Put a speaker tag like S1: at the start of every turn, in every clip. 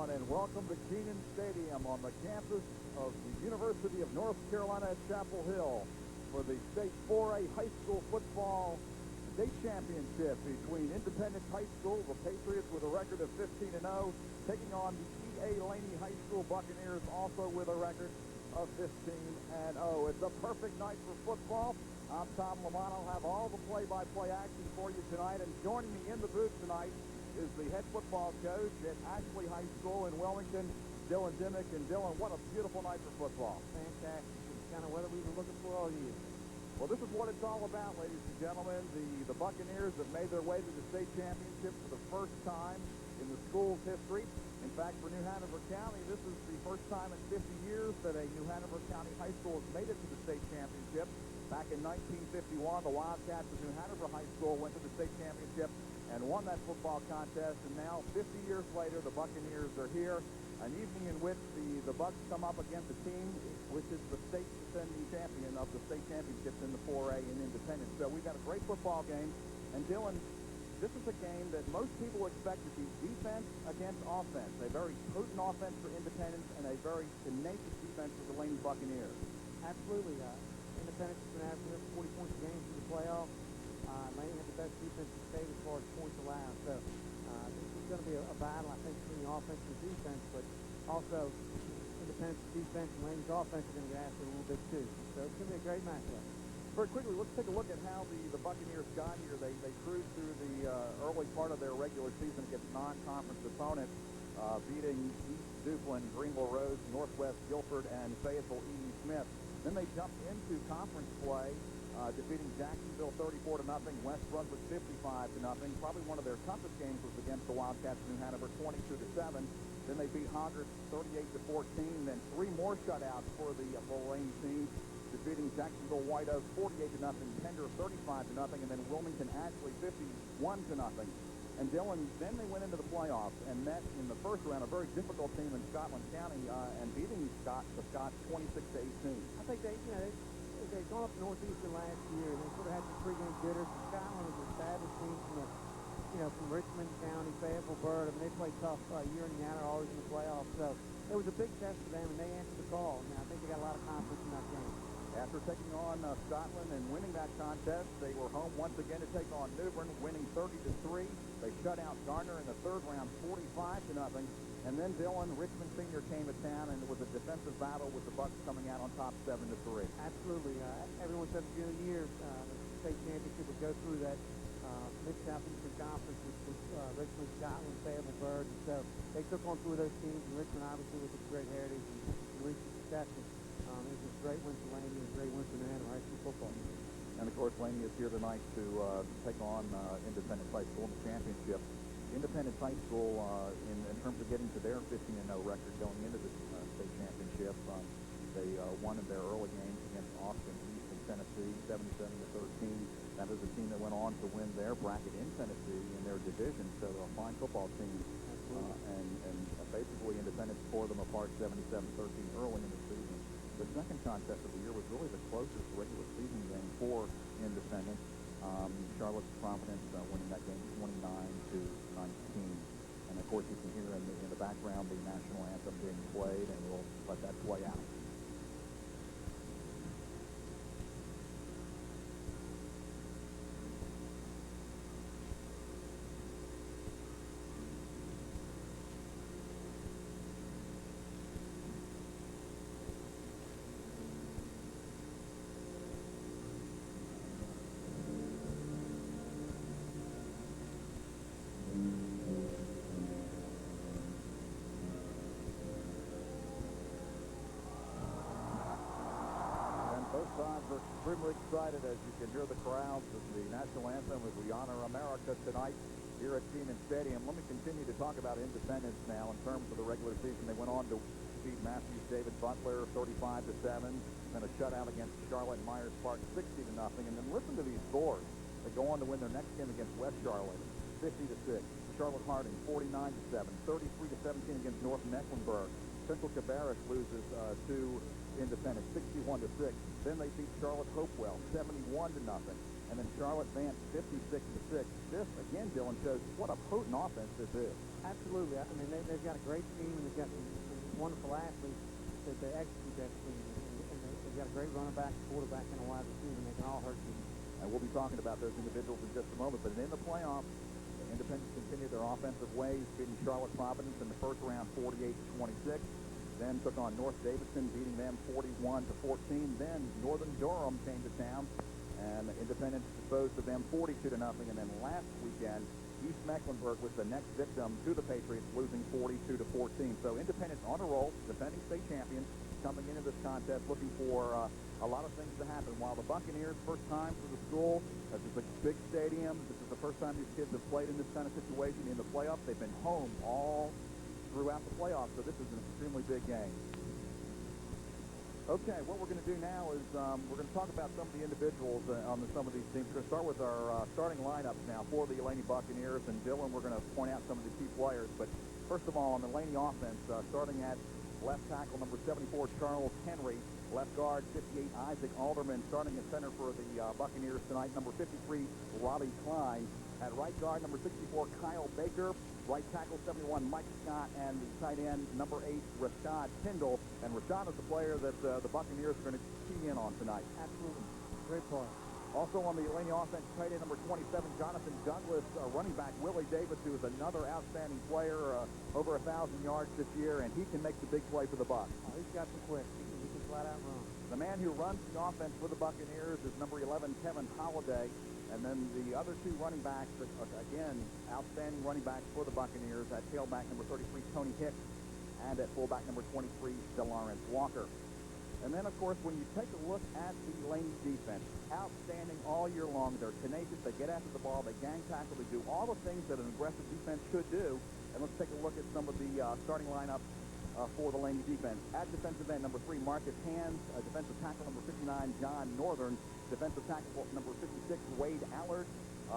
S1: everyone, and welcome to Kenan Stadium on the campus of the University of North Carolina at Chapel Hill for the State 4A High School Football State Championship between Independence High School, the Patriots with a record of 15-0, taking on the E.A. Laney High School Buccaneers, also with a record of 15-0. It's a perfect night for football. I'm Tom Lamont. I'll have all the play-by-play action for you tonight, and joining me in the booth tonight is the head football coach at Ashley High School in Wilmington, Dylan Dimmick. And Dylan, what a beautiful night for football.
S2: Fantastic. It's the kind of weather we've been looking for all year.
S1: Well, this is what it's all about, ladies and gentlemen. The Buccaneers have made their way to the state championship for the first time in the school's history. In fact, for New Hanover County, this is the first time in 50 years that a New Hanover County high school has made it to the state championship. Back in 1951, the Wildcats of New Hanover High School went to the state championship and won that football contest. And now, 50 years later, the Buccaneers are here. An evening in which the Bucs come up against a team which is the state defending champion of the state championships in the 4A in Independence. So we've got a great football game. And Dylan, this is a game that most people expect to be defense against offense. A very potent offense for Independence and a very tenacious defense for the Laney Buccaneers.
S2: Absolutely. Independence has been averaging 40 points a game through the playoffs. Laney had the best defense in the state as far as points allowed. So this is going to be a battle, I think, between the offense and defense, but also Independence's defense and Laney's offense are going to get after it a little bit too. So it's going to be a great matchup.
S1: Very quickly, let's take a look at how the Buccaneers got here. They cruised through the early part of their regular season against non-conference opponents, beating East Duplin, Greenville Rose, Northwest Guilford, and Fayetteville E. Smith. Then they jumped into conference play, defeating Jacksonville 34-0, West Brunswick 55-0. Probably one of their toughest games was against the Wildcats New Hanover 22-7. Then they beat Hoggers 38-14. Then three more shutouts for the Laney team, defeating Jacksonville White Oak 48-0, Pender 35-0, and then Wilmington Ashley 51-0. And Dylan, then they went into the playoffs and met in the first round a very difficult team in Scotland County and beating the Scots 26-18.
S2: I think they'd gone up to Northeastern last year, and they sort of had some pregame jitters. Scotland is an established team from Richmond County, Fayetteville, Byrd. I mean, they play tough year in and out, always in the playoffs. So it was a big test for them, and they answered the call. And I think they got a lot of confidence in that game.
S1: After taking on Scotland and winning that contest, they were home once again to take on New Bern, winning 30-3. They shut out Garner in the third round, 45-0. And then Dylan, Richmond Senior came to town, and it was a defensive battle with the Bucs coming out on top 7-3.
S2: Absolutely. Everyone said at the beginning of the year the state championship would go through that Mid-Southeastern Conference with Richmond, Scotland, Fayetteville, Byrd. And so they took on two of those teams, and Richmond obviously with its great heritage and recent success. It was a great win for Laney and a great win for New Hanover High School football.
S1: And, of course, Laney is here tonight to take on Independence High School in the championship. Independence High School, in terms of getting to their 15-0 record going into the state championship, they won in their early games against Austin East in Tennessee, 77-13. That is a team that went on to win their bracket in Tennessee in their division. So a fine football team. And basically Independence tore them apart 77-13 early in the season. The second contest of the year was really the closest regular season game for Independence. Charlotte's Providence winning that game 29-19. And of course you can hear in the background the national anthem being played, and we'll let that play out. Both sides are extremely excited, as you can hear the crowds of the national anthem as we honor America tonight here at Kenan Stadium. Let me continue to talk about Independence now in terms of the regular season. They went on to beat Matthews David Butler 35-7, then a shutout against Charlotte Myers Park 60-0. And then listen to these scores. They go on to win their next game against West Charlotte 50-6. Charlotte Harding 49-7, 33-17 against North Mecklenburg. Central Cabarrus loses to Independence 61-6. Then they beat Charlotte Hopewell 71-0. And then Charlotte Vance 56-6. This, again, Dylan, shows what a potent offense this is.
S2: Absolutely. I mean, they've got a great team, and they've got some wonderful athletes that they execute that team. And they've got a great running back, quarterback, and a wide receiver, and they can all hurt you.
S1: And we'll be talking about those individuals in just a moment. But in the playoffs, the Independents continue their offensive ways, beating Charlotte Providence in the first round 48-26. Then took on North Davidson, beating them 41-14. Then Northern Durham came to town, and Independence disposed of them 42-0. And then last weekend, East Mecklenburg was the next victim to the Patriots, losing 42-14. So Independence on a roll, defending state champions, coming into this contest looking for a lot of things to happen. While the Buccaneers, first time for the school, this is a big stadium. This is the first time these kids have played in this kind of situation in the playoffs. They've been home all throughout the playoffs, so this is an extremely big game. Okay, what we're going to do now is we're going to talk about some of the individuals on some of these teams. We're going to start with our starting lineups now for the Laney Buccaneers, and Dylan, we're going to point out some of the key players. But first of all, on the Laney offense, starting at left tackle, number 74, Charles Henry. Left guard, 58, Isaac Alderman. Starting at center for the Buccaneers tonight, number 53, Robbie Klein. At right guard, number 64, Kyle Baker. Right tackle, 71, Mike Scott. And the tight end, number 8, Rashad Tyndall. And Rashad is the player that the Buccaneers are going to key in on tonight.
S2: Absolutely. Great player.
S1: Also on the Laney offense, tight end number 27, Jonathan Douglas. Running back, Willie Davis, who is another outstanding player, over 1,000 yards this year, and he can make the big play for the Bucs.
S2: Oh, he's got some quick. He can flat out run.
S1: The man who runs the offense for the Buccaneers is number 11, Kevin Holliday. And then the other two running backs, again, outstanding running backs for the Buccaneers. At tailback, number 33, Tony Hicks, and at fullback, number 23, DeLawrence Walker. And then, of course, when you take a look at the Laney defense, outstanding all year long. They're tenacious. They get after the ball. They gang tackle. They do all the things that an aggressive defense should do. And let's take a look at some of the starting lineup for the Laney defense. At defensive end, number 3, Marcus Hands. Defensive tackle, number 59, John Northern. Defensive tackle, number 56, Wade Allard.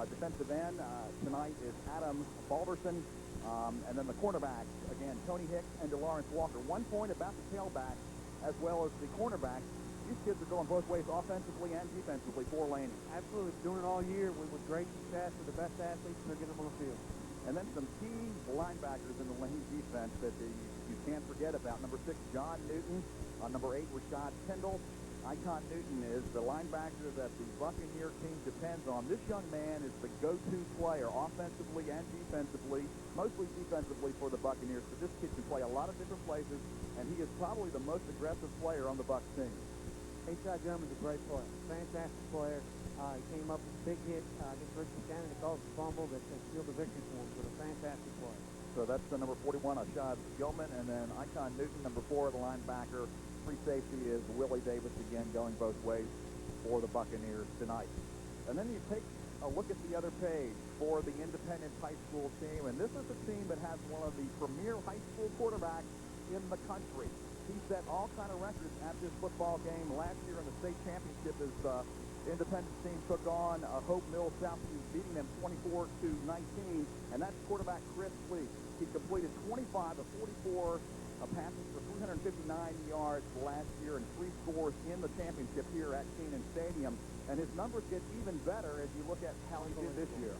S1: Defensive end tonight is Adam Balderson. And then the cornerbacks, again, Tony Hicks and DeLawrence Walker. 1 point about the tailback as well as the cornerbacks. These kids are going both ways, offensively and defensively, for Laney.
S2: Absolutely. Doing it all year with great success with the best athletes, and they're getting them on the field.
S1: And then some key linebackers in the Laney defense that you can't forget about. Number 6, John Newton. Number 8, Rashad Tyndall. Icon Newton is the linebacker that the Buccaneer team depends on. This young man is the go-to player offensively and defensively, mostly defensively for the Buccaneers, but this kid can play a lot of different places, and he is probably the most aggressive player on the Bucs team.
S2: H.I. Gentleman's a great player, fantastic player. He came up with a big hit against Richmond County that caused a fumble that sealed the victory for him, but a fantastic player.
S1: So that's the number 41, Ashad Gilman, and then Icon Newton, number 4, the linebacker. Free safety is Willie Davis, again, going both ways for the Buccaneers tonight. And then you take a look at the other page for the Independence High School team, and this is a team that has one of the premier high school quarterbacks in the country. He set all kind of records at this football game last year in the state championship as Independence team took on Hope Mills Southeast, beating them 24-19, and that's quarterback Chris Lee. He completed 25 of 44 passes for 359 yards last year and 3 scores in the championship here at Keenan Stadium. And his numbers get even better as you look at how he did this year.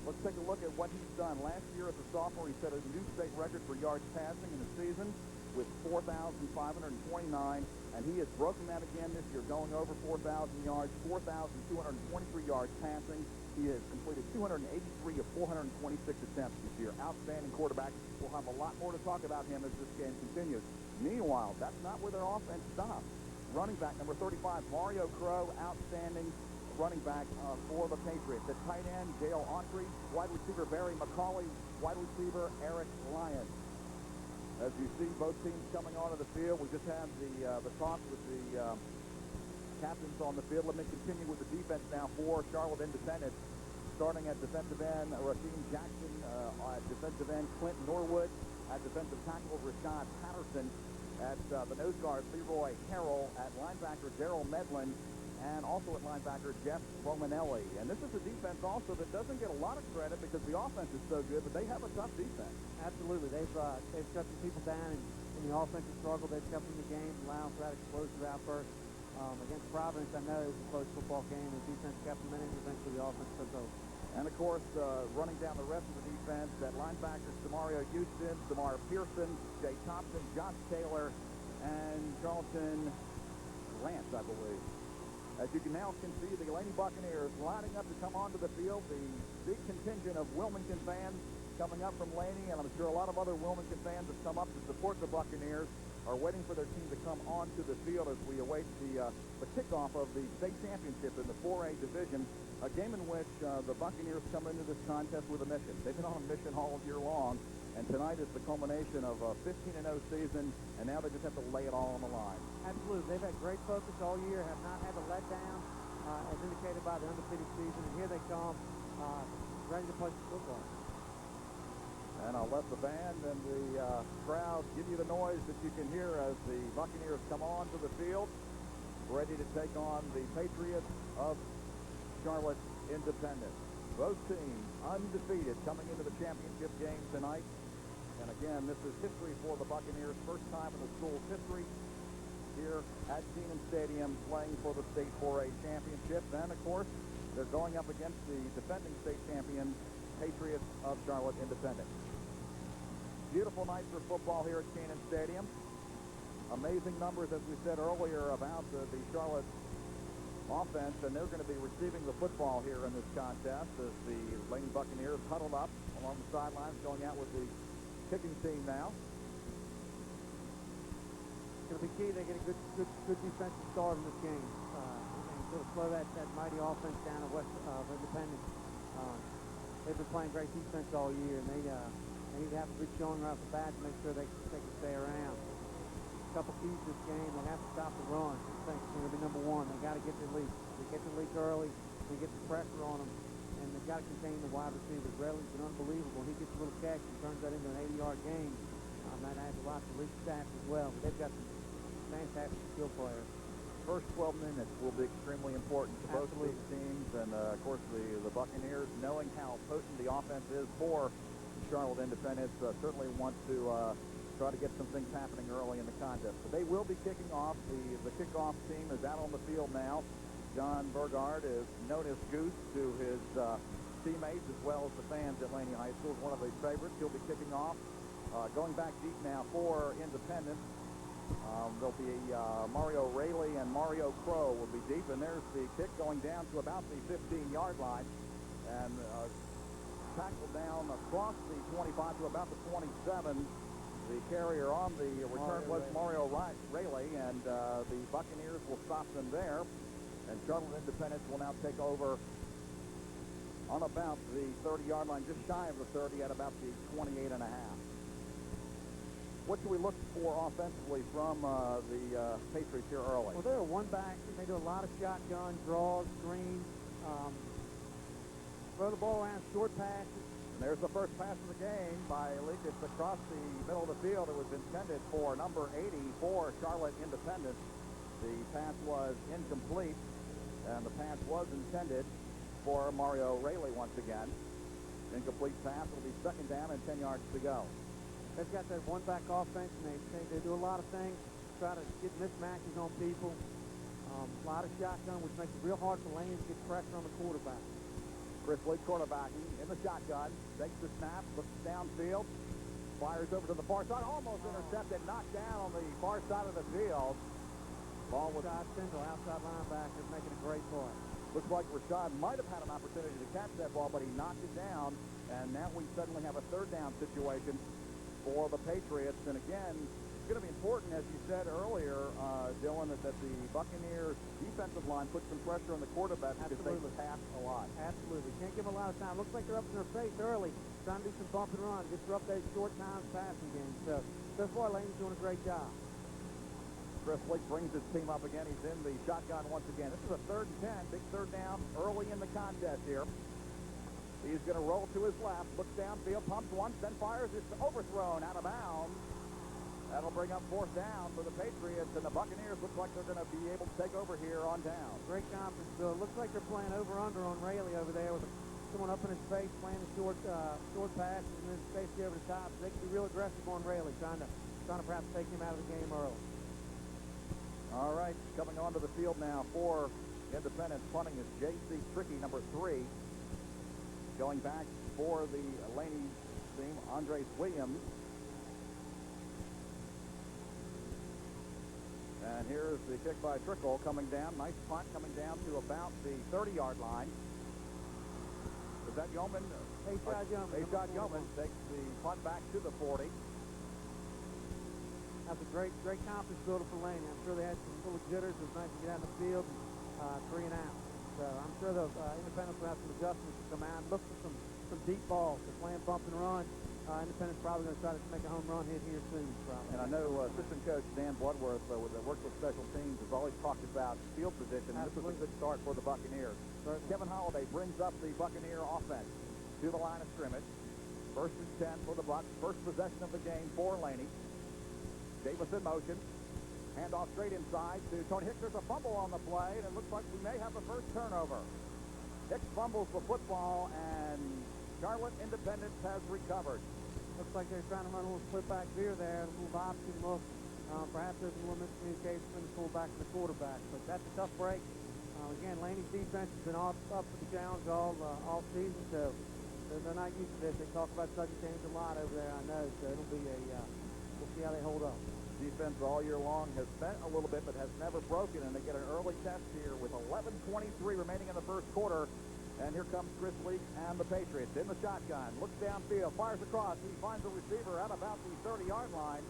S1: Let's take a look at what he's done. Last year as a sophomore, he set a new state record for yards passing in the season with 4,529, and he has broken that again this year, going over 4,000 yards, 4,223 yards passing. He has completed 283 of 426 attempts this year. Outstanding quarterback. We'll have a lot more to talk about him as this game continues. Meanwhile, that's not where their offense stops. Running back number 35, Mario Crow, outstanding running back for the Patriots. At tight end, Dale Autry. Wide receiver, Barry McCauley. Wide receiver, Eric Lyons. As you see, both teams coming onto the field. We just had the talk with the captains on the field. Let me continue with the defense now for Charlotte Independent. Starting at defensive end, Raheem Jackson. At defensive end, Clint Norwood. At defensive tackle, Rashad Patterson. At the nose guard, Leroy Harrell. At linebacker, Daryl Medlin. And also at linebacker, Jeff Romanelli. And this is a defense also that doesn't get a lot of credit because the offense is so good, but they have a tough defense.
S2: Absolutely. They've shut some people down in the offensive struggle. They've kept them in the game, allowing for that explosive outburst. Against Providence, I know it was a close football game. The defense kept them in it, and eventually the offense took over.
S1: And, of course, running down the rest of the defense, that linebacker, Samario Houston, Samar Pearson, Jay Thompson, Josh Taylor, and Charlton Lance, I believe. As you can now see, the Laney Buccaneers lining up to come onto the field. The big contingent of Wilmington fans coming up from Laney, and I'm sure a lot of other Wilmington fans have come up to support the Buccaneers, are waiting for their team to come onto the field as we await the kickoff of the state championship in the 4A division, a game in which the Buccaneers come into this contest with a mission. They've been on a mission all year long, and tonight is the culmination of a 15-0 season, and now they just have to lay it all on the line.
S2: Absolutely. They've had great focus all year, have not had to let down, as indicated by the undefeated season, and here they come, ready to play some football.
S1: And I'll let the band and the crowd give you the noise that you can hear as the Buccaneers come onto the field, ready to take on the Patriots of Charlotte Independent. Both teams undefeated coming into the championship game tonight. And again, this is history for the Buccaneers. First time in the school's history here at Kenan Stadium playing for the state 4A championship. And, of course, they're going up against the defending state champion, Patriots of Charlotte Independent. Beautiful night for football here at Kenan Stadium. Amazing numbers, as we said earlier, about the Charlotte offense, and they're going to be receiving the football here in this contest as the Laney Buccaneers huddled up along the sidelines, going out with the kicking team now.
S2: It's going to be key. They get a good defensive start in this game, and sort of slow that mighty offense down at West Independence. They've been playing great defense all year, and they need to have a good showing right off the bat to make sure they can stay around. A couple keys to this game: they have to stop the run. I think it's going to be number one. They got to get the lead. They get the lead early. They get the pressure on them, and they've got to contain the wide receivers. Redley's been unbelievable. He gets a little catch and turns that into an 80-yard game. That adds a lot to Lee's staff as well. But they've got some fantastic skill players.
S1: First 12 minutes will be extremely important to both of these teams, and of course the Buccaneers, knowing how potent the offense is for Charlotte Independence, certainly want to try to get some things happening early in the contest. But they will be kicking off. The kickoff team is out on the field now. John Burgard is known as Goose to his teammates as well as the fans at Laney High School. Is one of his favorites. He'll be kicking off. Going back deep now for Independence. There'll be Mario Rayleigh and Mario Crow will be deep, and there's the kick going down to about the 15-yard line, and tackled down across the 25 to about the 27. The carrier on the return was Mario Rayleigh, and the Buccaneers will stop them there, and Charlotte Independence will now take over on about the 30-yard line, just shy of the 30 at about the 28.5. What should we look for offensively from the Patriots here early?
S2: Well, they're a one-back. They do a lot of shotgun, draws, screens, throw the ball around, short passes.
S1: And there's the first pass of the game by Lucas across the middle of the field. It was intended for number 80 for Charlotte Independence. The pass was incomplete, and the pass was intended for Mario Rayleigh once again. Incomplete pass will be second down and 10 yards to go.
S2: They've got that one-back offense, and they do a lot of things, try to get mismatches on people. A lot of shotgun, which makes it real hard for Laney to get pressure on the quarterback.
S1: Chris Lee quarterbacking in the shotgun, takes the snap, looks downfield, fires over to the far side, almost intercepted, knocked down on the far side of the field. Ball was
S2: Rashad Sindel, outside linebacker, making a great play.
S1: Looks like Rashad might have had an opportunity to catch that ball, but he knocked it down, and now we suddenly have a third down situation for the Patriots. And again, it's going to be important, as you said earlier, Dylan, that the Buccaneers defensive line puts some pressure on the quarterback because they pass a lot.
S2: Absolutely. Can't give them a lot of time. Looks like they're up in their face early, trying to do some bump and run, disrupt that short time passing game. So far, Laney's doing a great job.
S1: Chris Lee brings his team up again. He's in the shotgun once again. This is a 3rd and 10, big third down early in the contest here. He's going to roll to his left, looks downfield, pumps once, then fires. It's overthrown out of bounds. That'll bring up 4th down for the Patriots, and the Buccaneers look like they're going to be able to take over here on down.
S2: Great confidence, Bill. It looks like they're playing over-under on Rayleigh over there with someone up in his face, playing the short passes, and then safety over the top. So they can be real aggressive on Rayleigh, trying to perhaps take him out of the game early.
S1: All right, coming onto the field now for Independence. Punting is J.C. Tricky, number 3. Going back for the Laney team, Andres Williams. And here's the kick by Trickle coming down. Nice punt coming down to about the 30-yard line. Is that Yeoman? A-Shot Yeoman takes the punt back to the 40.
S2: That's a great confidence builder for Laney. I'm sure they had some little jitters. It was nice to get out in the field and 3 and out. So I'm sure the Independence will have some adjustments to come out and look for some deep balls. They're playing bump and run. Independence probably going to try to make a home run hit here soon, probably.
S1: And I know assistant coach Dan Bloodworth, that works with special teams, has always talked about field position. This was a good start for the Buccaneers.
S2: Certainly.
S1: Kevin Holliday brings up the Buccaneer offense to the line of scrimmage. 1st and 10 for the Bucs. First possession of the game for Laney. Davis in motion. Handoff straight inside to Tony Hicks. There's a fumble on the play, and it looks like we may have the first turnover. Hicks fumbles the football, and Charlotte Independence has recovered.
S2: Looks like they're trying to run a little split back veer there, a little option look. Perhaps there's a little miscommunication between the fullback and the quarterback, but that's a tough break. Again, Laney's defense has been up for the challenge all season, so they're not used to this. They talk about sudden change a lot over there, I know, so it'll be we'll see how they hold up.
S1: Defense all year long has bent a little bit, but has never broken, and they get an early test here with 11:23 remaining in the first quarter. And here comes Chris Leak and the Patriots in the shotgun. Looks downfield, fires across. He finds a receiver at about the 30-yard line.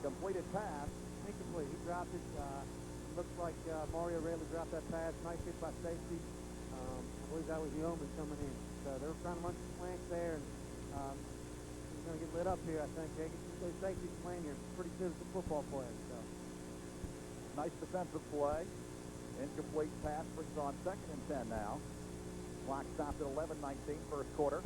S1: Completed pass.
S2: Incomplete. He dropped it. Looks like Mario Rayleigh dropped that pass. Nice hit by safety. I believe that was Yeoman coming in. So they were trying to run some slants there, and he's going to get lit up here, I think. Those safeties playing here pretty physical football players. So.
S1: Nice defensive play. Incomplete pass brings on 2nd and 10 now. Clock stopped at 11:19, first quarter.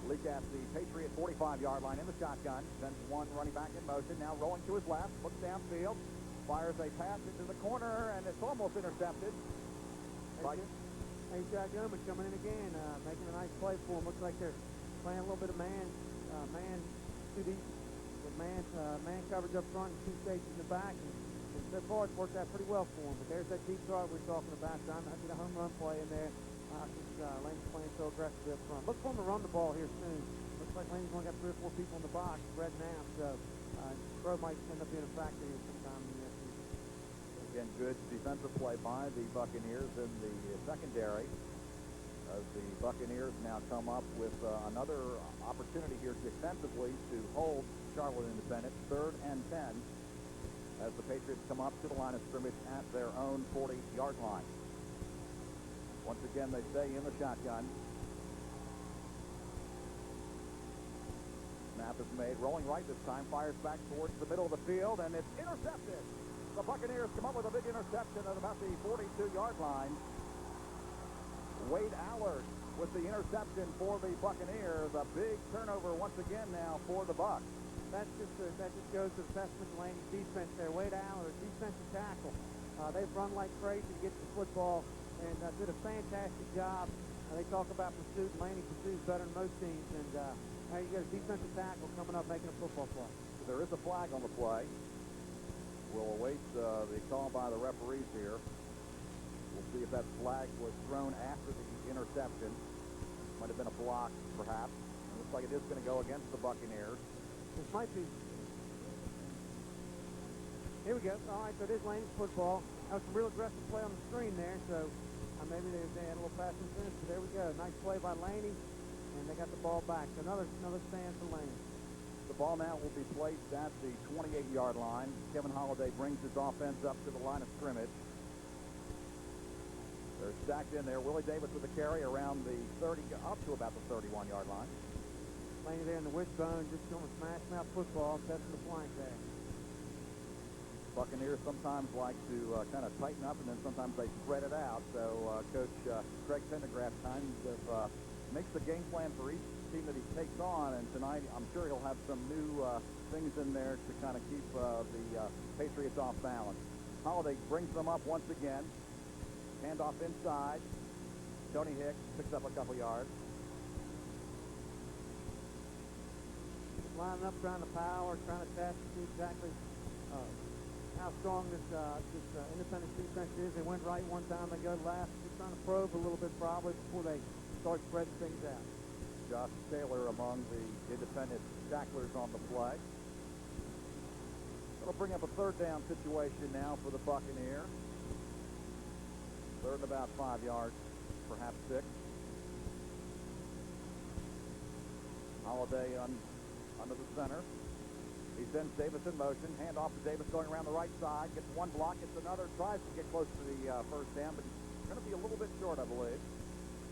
S1: Leak at the Patriot 45-yard line in the shotgun. Sends one running back in motion. Now rolling to his left. Looks downfield. Fires a pass into the corner, and it's almost intercepted.
S2: A-Shot Yeoman coming in again, making a nice play for him. Looks like they're playing a little bit of man too deep with man coverage up front and 2 safeties in the back. And so far, it's worked out pretty well for him. But there's that deep throw we're talking about. Trying to get a home run play in there. Since Laney's playing so aggressively up front. Look for him to run the ball here soon. Looks like Laney's only got 3 or 4 people in the box spreading out. So throw might end up being a factor here sometime in the near future.
S1: Again, good defensive play by the Buccaneers in the secondary. As the Buccaneers now come up with another opportunity here defensively to hold Charlotte Independence. 3rd and 10. As the Patriots come up to the line of scrimmage at their own 40-yard line. Once again, they stay in the shotgun. Snap is made. Rolling right this time. Fires back towards the middle of the field, and it's intercepted. The Buccaneers come up with a big interception at about the 42-yard line. Wade Allard with the interception for the Buccaneers. A big turnover once again now for the Bucs.
S2: That just goes to the testament to Laney's defense there. Wade Allard, defensive tackle. They've run like crazy to get to the football and did a fantastic job. They talk about pursuit. Laney pursues better than most teams. And now you got a defensive tackle coming up making a football play.
S1: There is a flag on the play. We'll await the call by the referees here. We'll see if that flag was thrown after the interception. Might have been a block, perhaps. It looks like it is going to go against the Buccaneers.
S2: This might be. Here we go. All right, so it is Laney's football. That was some real aggressive play on the screen there, so maybe they had a little pass interference, but there we go. Nice play by Laney, and they got the ball back. So another stand for Laney.
S1: The ball now will be placed at the 28-yard line. Kevin Holliday brings his offense up to the line of scrimmage. They're stacked in there. Willie Davis with a carry around the 30, up to about the 31-yard line.
S2: Laney there in the wishbone, just going to smash mouth football, testing the flank there.
S1: Buccaneers sometimes like to kind of tighten up, and then sometimes they spread it out. So Coach Craig Pendergraft kind of makes the game plan for each team that he takes on, and tonight I'm sure he'll have some new things in there to kind of keep the Patriots off balance. Holliday brings them up once again. Handoff inside. Tony Hicks picks up a couple yards.
S2: Lining up, trying to power, trying to test to see exactly how strong this Independence defense is. They went right one time, they go left. Just trying to probe a little bit probably before they start spreading things out.
S1: Josh Taylor among the independent tacklers on the play. That'll bring up a third down situation now for the Buccaneers. Third and about 5 yards, perhaps 6. Holiday under the center. He sends Davis in motion. Hand off to Davis going around the right side. Gets one block, gets another. Tries to get close to the first down, but he's going to be a little bit short, I believe.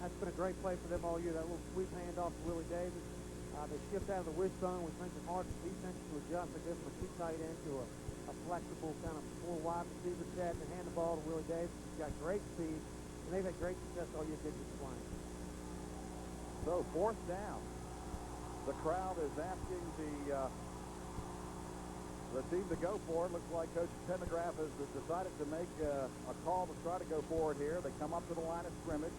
S2: That's been a great play for them all year. That little sweep handoff to Willie Davis. They shift out of the wishbone, which makes it hard for defense to adjust. They go from a two tight end to a flexible kind of full wide receiver set and hand the ball to Willie Davis. He's got great speed, and they've had great success all year getting this playing.
S1: So, fourth down. The crowd is asking the team to go for it. Looks like Coach Pendergraft has decided to make a call to try to go forward here. They come up to the line of scrimmage.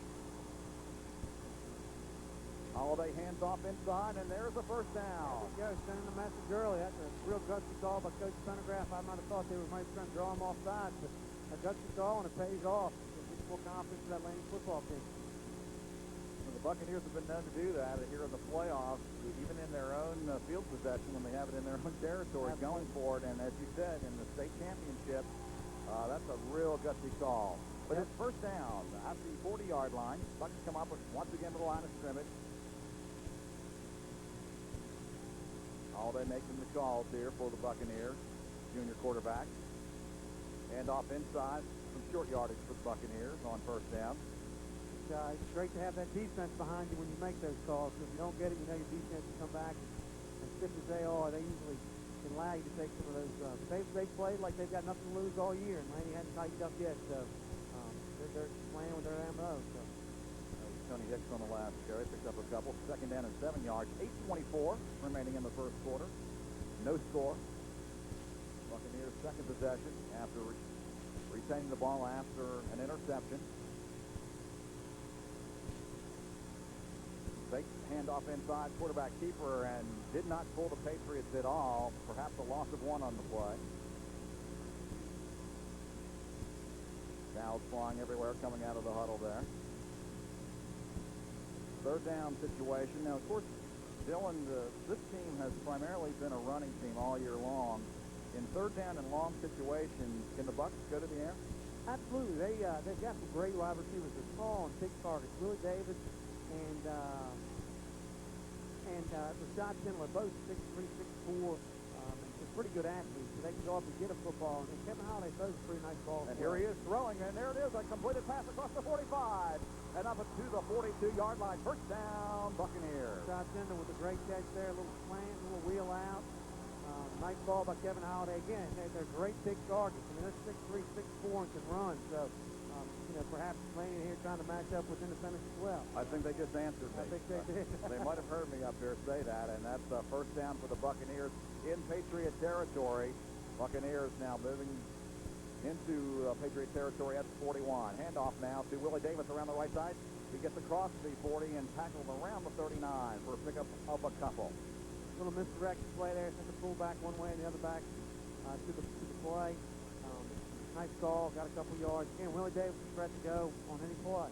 S1: Holiday hands off inside, and there's a first down.
S2: There we go, sending the message early. That's a real gutsy call by Coach Pendergraft. I might have thought they were maybe trying to draw him off sides, but a gutsy call, and it pays off. It gives more confidence to that Laney football team.
S1: The Buccaneers have been known to do that here in the playoffs, even in their own field possession when they have it in their own territory. Absolutely. Going for it. And as you said, in the state championship, that's a real gutsy call. But it's first down at the 40-yard line. Bucks come up once again to the line of scrimmage. Holiday making the calls here for the Buccaneers, junior quarterback. Hand off inside, some short yardage for the Buccaneers on first down.
S2: It's great to have that defense behind you when you make those calls. If you don't get it, you know your defense will come back. And stiff as they are, they usually can allow you to take some of those. They've played like they've got nothing to lose all year, and Laney hadn't tightened up yet. So they're playing with their ammo. So.
S1: Tony Hicks on the last carry, picked up a couple. Second down and 7 yards. 8:24 remaining in the first quarter. No score. Buccaneers' second possession after retaining the ball after an interception. Fake handoff inside, quarterback keeper, and did not pull the Patriots at all. Perhaps a loss of one on the play. Towels flying everywhere coming out of the huddle there. Third down situation. Now, of course, Dylan, this team has primarily been a running team all year long. In third down and long situations, can the Bucs go to the air?
S2: Absolutely. They've got some great wide receivers. They're small and big targets. Willie Davis and Rashad Tindler, both 6'3", 6'4", and some pretty good athletes, so they can go up and get a football. And Kevin Holiday throws a pretty nice ball.
S1: And here he is throwing, and there it is, a completed pass across the 45, and up to the 42-yard line. First down, Buccaneers.
S2: Rashad Tindler with a great catch there, a little slant, a little wheel out. Nice ball by Kevin Holiday. Again, they're great big targets. I mean, they're 6'3", 6'4", and can run, so... perhaps Laney here trying to match up with independents as well.
S1: I think they just answered me.
S2: I think they did.
S1: They might have heard me up here say that, and that's first down for the Buccaneers in Patriot territory. Buccaneers now moving into Patriot territory at the 41. Handoff now to Willie Davis around the right side. He gets across the 40 and tackled around the 39 for a pickup of a couple.
S2: Little misdirected play there. Sent the fullback one way and the other back to the play. Nice call, got a couple yards. Again, Willie Davis is ready to go on any play.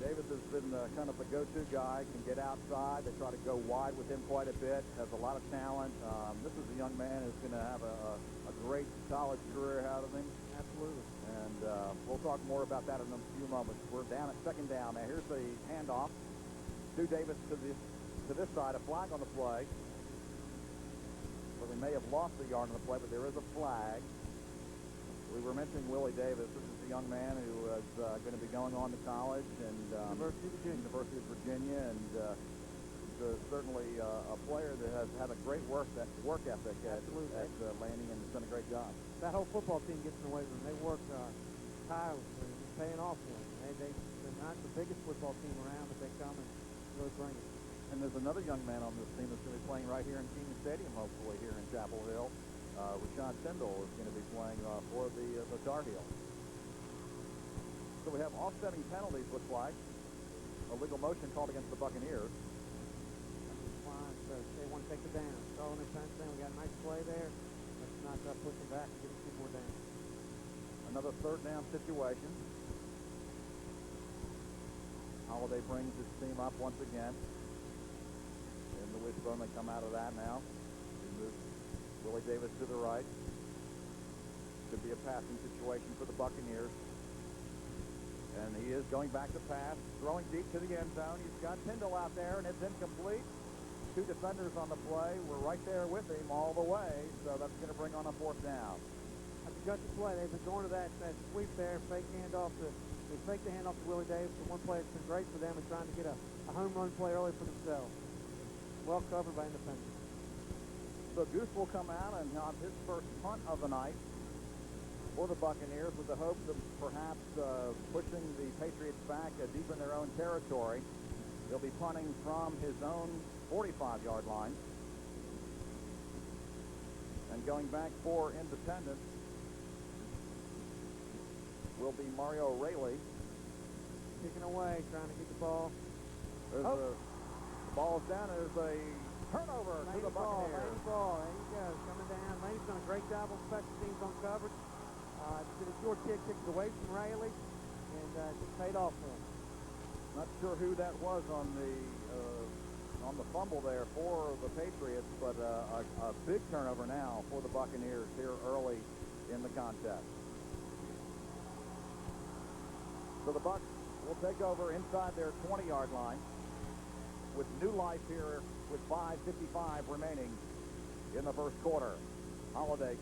S2: Davis has been kind of the go-to guy, can get outside. They try to go wide with him quite a bit, has a lot of talent. This is a young man who's going to have a great college career out of him. Absolutely. And we'll talk more about that in a few moments. We're down at second down. Now here's the handoff to Davis to this side, a flag on the play. Well, we may have lost the yard on the play, but there is a flag. We were mentioning Willie Davis. This is a young man who is going to be going on to college and University of Virginia, and certainly a player that has had a great work ethic at Laney, and has done a great job. That whole football team gets in the way of them. They work tirelessly. It's paying off for them. They're not the biggest football team around, but they come and really bring it. And there's another young man on this team that's going to be playing right here in Keene Stadium, hopefully, here in Chapel Hill. Rashad Tindler is going to be playing for the Tar Heels. So we have offsetting penalties, looks like. A legal motion called against the Buccaneers. That's fine, so they want to take it down. Calling this time saying we got a nice play there. Let's not push it back and get a few more down. Another third down situation.
S1: Holiday brings his team up once again. In the wishbone, they come out of that now. They move Willie Davis to the right. Could be a passing situation for the Buccaneers. And he is going back to pass, throwing deep to the end zone. He's got Tyndall out there, and it's incomplete. Two defenders on the play. We're right there with him all the way, so that's going to bring on a fourth down.
S2: That's a good play. They've been going to that sweep there, fake handoff to they fake the handoff to Willie Davis. The one play that's been great for them and trying to get a home run play early for themselves. Well covered by Independence.
S1: So Goose will come out and have his first punt of the night for the Buccaneers with the hopes of perhaps pushing the Patriots back deep in their own territory. He'll be punting from his own 45-yard line. And going back for Independence will be Mario Rayleigh.
S2: Kicking away, trying to get the ball.
S1: The ball is down. There's a turnover to the Buccaneers.
S2: Laney ball, there you go, coming down. Laney's done a great job on special teams on coverage. Did a short kick, kicked it away from Rayleigh, and just paid off for him.
S1: Not sure who that was on the fumble there for the Patriots, but a big turnover now for the Buccaneers here early in the contest. So the Bucs will take over inside their 20-yard line with new life here with 5:55 remaining in the first quarter. Holiday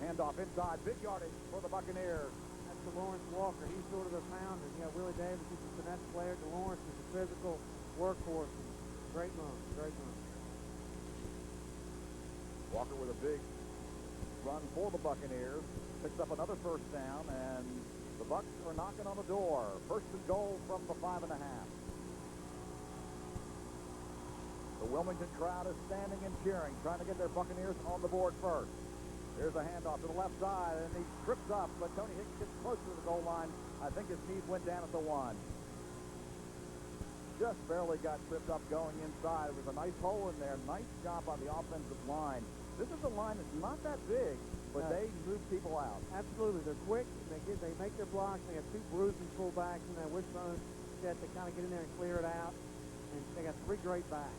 S1: handoff inside, big yardage for the Buccaneers.
S2: That's to Lawrence Walker. He's sort of the pounder. You got Willie Davis, he's a finesse player. Lawrence is a physical workhorse. Great run, great run.
S1: Walker with a big run for the Buccaneers. Picks up another first down, and the Bucs are knocking on the door. First and goal from the 5.5. The Wilmington crowd is standing and cheering, trying to get their Buccaneers on the board first. Here's a handoff to the left side, and he trips up, but Tony Hicks gets close to the goal line. I think his knees went down at the 1. Just barely got tripped up going inside. It was a nice hole in there. Nice job on the offensive line. This is a line that's not that big, but they move people out.
S2: Absolutely. They're quick. They make their blocks. They got two bruising fullbacks in that wishbone set to kind of get in there and clear it out. And they got three great backs.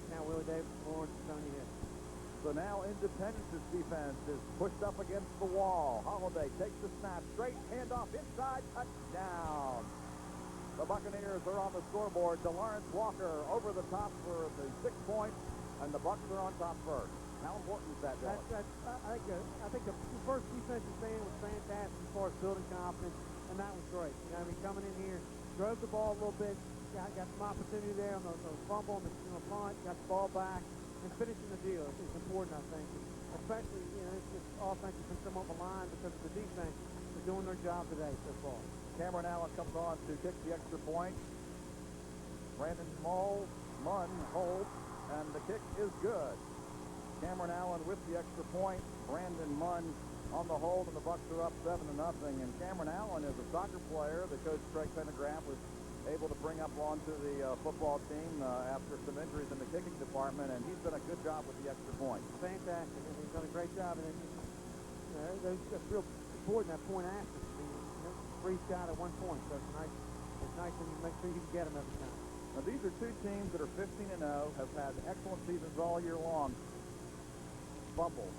S2: Now Willie Davis, Lawrence, and Tony Hicks.
S1: So now Independence's defense is pushed up against the wall. Holiday takes the snap, straight handoff inside, touchdown. The Buccaneers are on the scoreboard. DeLawrence Walker over the top for the 6 points, and the Bucs are on top first. How important is that, Dylan?
S2: I think the first defensive stand was fantastic as far as building confidence, and that was great. You know, I mean, coming in here, drove the ball a little bit, got some opportunity there on the fumble, on the punt, got the ball back, and finishing the deal is important, I think. Especially, you know, this offense has been somewhat maligned because of the defense is doing their job today so far.
S1: Cameron Allen comes on to kick the extra point. Brandon Munn holds, and the kick is good. Cameron Allen with the extra point. Brandon Munn on the hold, and the Bucs are up 7-0. And Cameron Allen is a soccer player that Coach Craig Pendergraft was able to bring up onto the football team after some injuries in the kicking department, and he's done a good job with the extra point.
S2: Fantastic. And he's done a great job. And that's real important, that point after. Free shot at 1 point, so it's nice when you make sure you can get them every time.
S1: Now these are two teams that are 15-0, have had excellent seasons all year long. Fumble,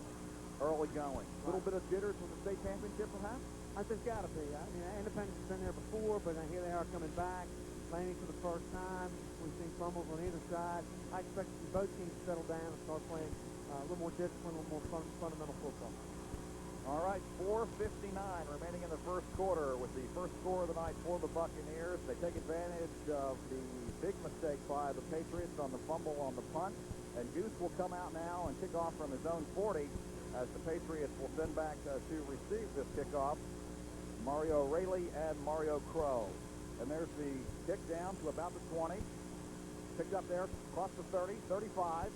S1: early going. A little bit of jitters with the state championship, perhaps?
S2: I think it's got to be. I mean, Independence has been there before, but here they are coming back. Laney for the first time. We've seen fumbles on either side. I expect to see both teams settle down and start playing a little more discipline, a little more fundamental football.
S1: All right, 4:59 remaining in the first quarter with the first score of the night for the Buccaneers. They take advantage of the big mistake by the Patriots on the fumble on the punt. And Goose will come out now and kick off from his own 40 as the Patriots will send back to receive this kickoff Mario Rayleigh and Mario Crow. And there's the kick down to about the 20. Picked up there across the 30, 35,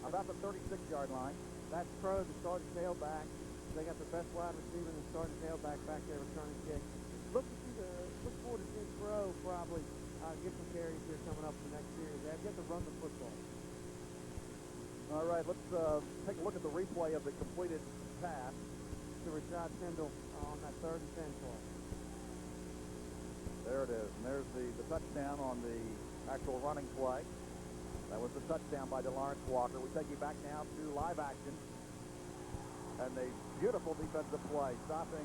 S1: about the 36-yard line.
S2: That's Crow, the starting tailback. They got the best wide receiver and the starting tailback back there returning kick. Look forward to seeing Crow probably get some carries here coming up in the next series. They've got to run the football.
S1: All right, let's take a look at the replay of the completed pass
S2: To Rashad Tyndall on that 3rd and 10 play.
S1: There it is, and there's the touchdown on the actual running play. That was the touchdown by DeLawrence Walker. We take you back now to live action. And a beautiful defensive play, stopping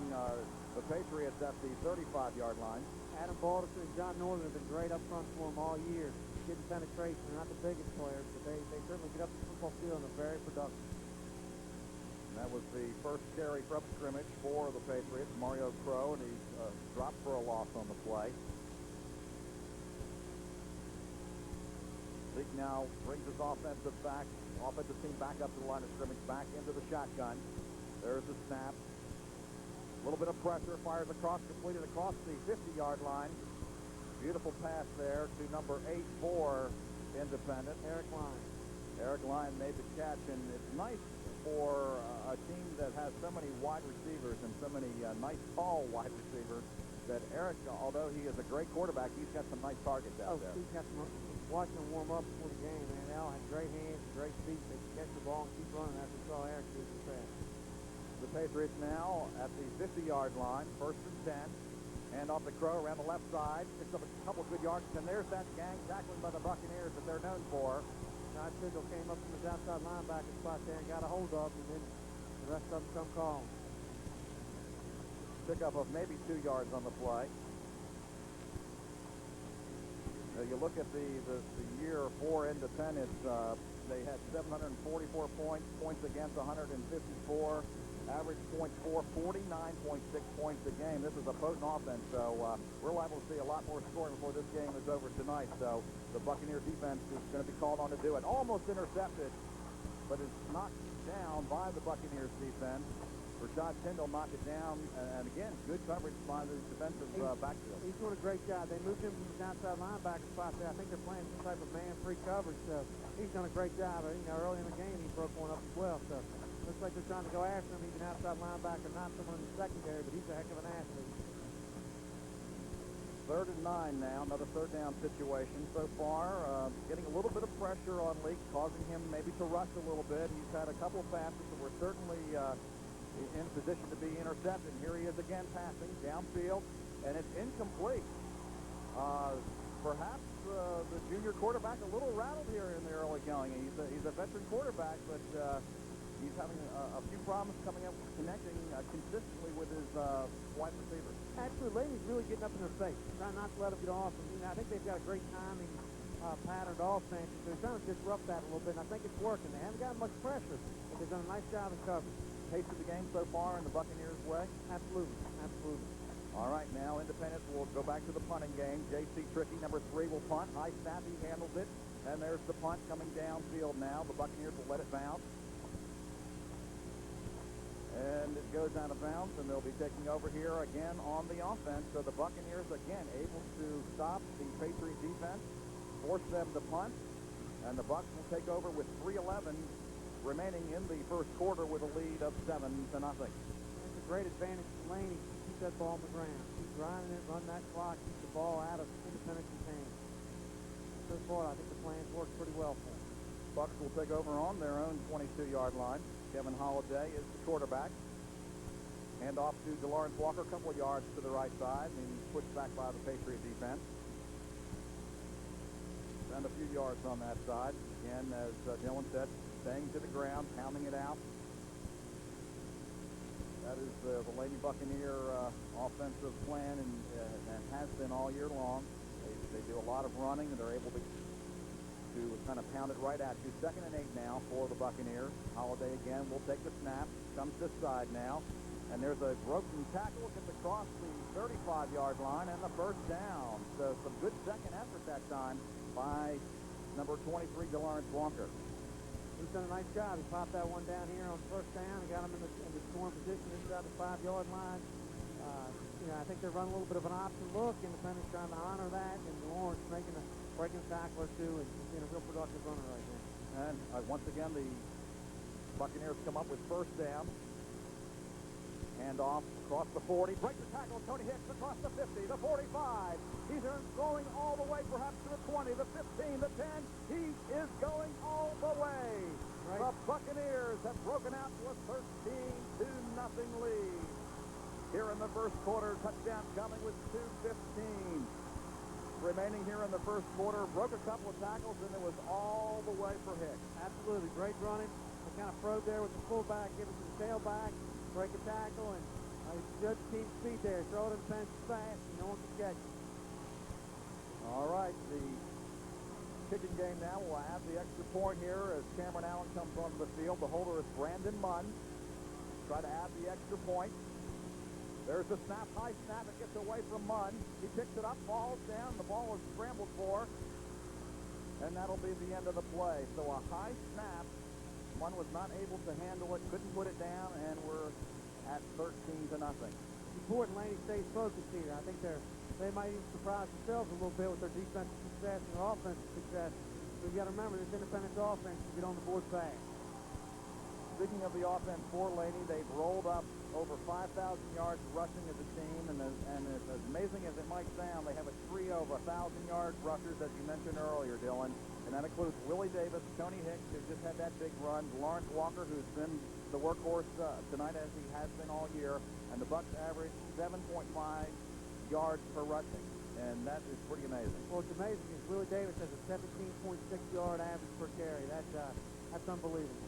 S1: the Patriots at the 35-yard line.
S2: Adam Balderson and John Northern have been great up front for him all year. Getting penetration, they're not the biggest players, but they certainly get up the football field and are very productive.
S1: And that was the first carry from scrimmage for the Patriots, Mario Crow, and he's dropped for a loss on the play. League now brings his offensive team back up to the line of scrimmage, back into the shotgun. There's the snap. A little bit of pressure, fires across, completed across the 50-yard line. Beautiful pass there to number 8 for Independent, Eric Line. Eric Line made the catch, and it's nice for a team that has so many wide receivers and so many nice tall wide receivers that Eric, although he is a great quarterback, he's got some nice targets out there.
S2: He's got some, watching them warm up before the game, man. They all have great hands and great feet. They can catch the ball and keep running after we saw Eric do the pass.
S1: The Patriots now at the 50-yard line, 1st and 10. Hand off the Crow around the left side. Picks up a couple good yards, and there's that gang tackling by the Buccaneers that they're known for.
S2: Todd Siegel came up from his outside linebacker spot there and got a hold of him, and then the rest of them come calling.
S1: Pickup of maybe 2 yards on the play. You look at the year for Independence, they had 744 points against 154. Average points for 49.6 points a game. This is a potent offense, so we're liable to see a lot more scoring before this game is over tonight. So the Buccaneers defense is going to be called on to do it. Almost intercepted, but it's knocked down by the Buccaneers defense. Rashad Tyndall knocked it down, and again, good coverage by the defensive backfield.
S2: He's doing a great job. They moved him from his outside linebacker spot there. I think they're playing some type of man-free coverage, so he's done a great job. You know, early in the game, he broke one up as well, so looks like they're trying to go after him. He's an outside linebacker, not someone in the secondary, but he's a heck of an athlete.
S1: 3rd and 9 now, another third down situation so far. Getting a little bit of pressure on Leak, causing him maybe to rush a little bit. He's had a couple of passes that were certainly in position to be intercepted. Here he is again passing downfield, and it's incomplete. Perhaps the junior quarterback a little rattled here in the early going. He's a veteran quarterback, but he's having a few problems coming up connecting consistently with his wide receivers.
S2: Actually, Laney's really getting up in their face, trying not to let him get off. And, you know, I think they've got a great timing patterned offense, and they're trying to disrupt that a little bit, and I think it's working. They haven't got much pressure, but they've done a nice job in coverage.
S1: Pace of the game so far in the Buccaneers' way?
S2: Absolutely, absolutely.
S1: All right, now Independence will go back to the punting game. J.C. Trickey, number 3, will punt. High snap, he handles it. And there's the punt coming downfield now. The Buccaneers will let it bounce. And it goes out of bounds, and they'll be taking over here again on the offense. So the Buccaneers, again, able to stop the Patriot defense, force them to punt, and the Bucs will take over with 3:11 remaining in the first quarter with a lead of 7-0.
S2: It's a great advantage for Laney to keep that ball on the ground. Keep grinding it, run that clock, keep the ball out of Independence's hands. So far, I think the plan's worked pretty well for them.
S1: Bucs will take over on their own 22-yard line. Kevin Holliday is the quarterback. Hand off to DeLawrence Walker, a couple of yards to the right side, and he's pushed back by the Patriot defense. And a few yards on that side. Again, as Dylan said, staying to the ground, pounding it out. That is the Lady Buccaneer offensive plan, and has been all year long. They do a lot of running, and they're able to kind of pound it right at you. 2nd and 8 now for the Buccaneers. Holliday again will take the snap. Comes this side now. And there's a broken tackle. Gets across the 35-yard line and the first down. So some good second effort that time by number 23, DeLawrence Walker.
S2: He's done a nice job. He popped that one down here on first down and got him in the scoring position inside the 5-yard line. You know, I think they're running a little bit of an option look. Independence trying to honor that, and DeLawrence breaking a tackle or two and being a real productive runner right now.
S1: And once again, the Buccaneers come up with first down. Hand off across the 40. Breaks the tackle. Tony Hicks across the 50, the 45. He's going all the way, perhaps to the 20, the 15, the 10. He is going all the way. Right. The Buccaneers have broken out to a 13-0 lead. here in the first quarter. Touchdown coming with 2:15 remaining here in the first quarter. Broke a couple of tackles, and it was all the way for Hicks.
S2: Absolutely. Great running. They kind of probe there with the fullback, give it to the tailback, break a tackle, and judge team speed there. Throw it in the fence fast, and no one can catch it.
S1: All right, the kicking game now will add the extra point here as Cameron Allen comes onto the field. The holder is Brandon Munn. Try to add the extra point. There's the snap, high snap. It gets away from Munn. He picks it up, falls down. The ball is scrambled for, and that'll be the end of the play. So a high snap. Munn was not able to handle it, couldn't put it down, and we're at 13-0.
S2: Important Laney stays focused here. I think they might even surprise themselves a little bit with their defensive success and their offensive success. So you got to remember, this independent offense to get on the board fast.
S1: Speaking of the offense for Laney, they've rolled up over 5,000 yards rushing as a team, and as amazing as it might sound, they have a trio of 1,000-yard rushers, as you mentioned earlier, Dylan, and that includes Willie Davis, Tony Hicks, who just had that big run, Lawrence Walker, who's been the workhorse tonight as he has been all year, and the Bucs average 7.5 yards per rushing, and that is pretty amazing.
S2: Well, what's amazing is Willie Davis has a 17.6-yard average per carry. That's unbelievable.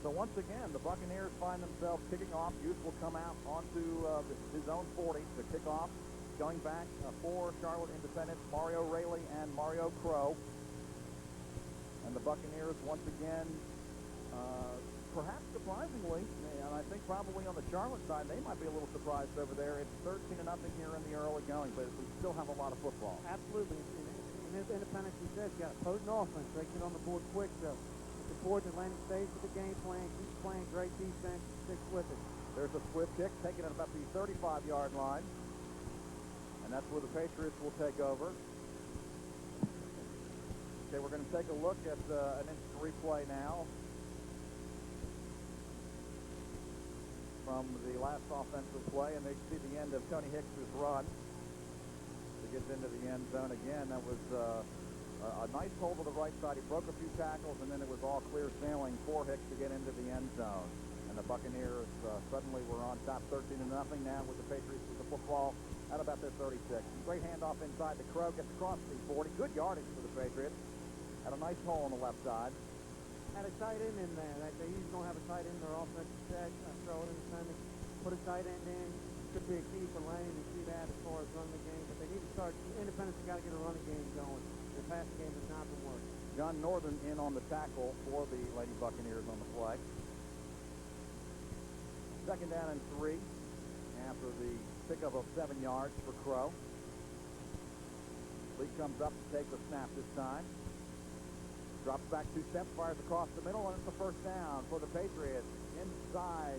S1: So once again, the Buccaneers find themselves kicking off. Hughes will come out onto his own 40 to kick off. Going back for Charlotte Independence, Mario Raley and Mario Crow. And the Buccaneers once again, perhaps surprisingly, and I think probably on the Charlotte side, they might be a little surprised over there. It's 13-0 here in the early going, but we still have a lot of football.
S2: Absolutely. In his Independence, he says, got a potent offense. They get on the board quick, so it's important that Laney stays with the game plan, keeps playing great defense, and sticks with it.
S1: There's a swift kick taken at about the 35-yard line, and that's where the Patriots will take over. Okay, we're going to take a look at an instant replay now from the last offensive play, and they see the end of Tony Hicks' run. He gets into the end zone again. That was a nice hold to the right side. He broke a few tackles, and then it was all clear sailing for Hicks to get into the end zone. And the Buccaneers suddenly were on top 13-0 now with the Patriots with the football at about their 36. Great handoff inside to Crow, gets across the 40. Good yardage for the Patriots. Had a nice hole on the left side.
S2: Had a tight end in there. They usually don't have a tight end in their offensive set. Throw it in the center. Put a tight end in. Could be a key for Lane to see that as far as running the game. But they need to start. Independence has got to get a running game going. Their passing game has not been working.
S1: John Northern in on the tackle for the Lady Buccaneers on the play. Second down and 3 after the pickup of 7 yards for Crow. Lee comes up to take the snap this time. Drops back 2 steps, fires across the middle, and it's the first down for the Patriots. Inside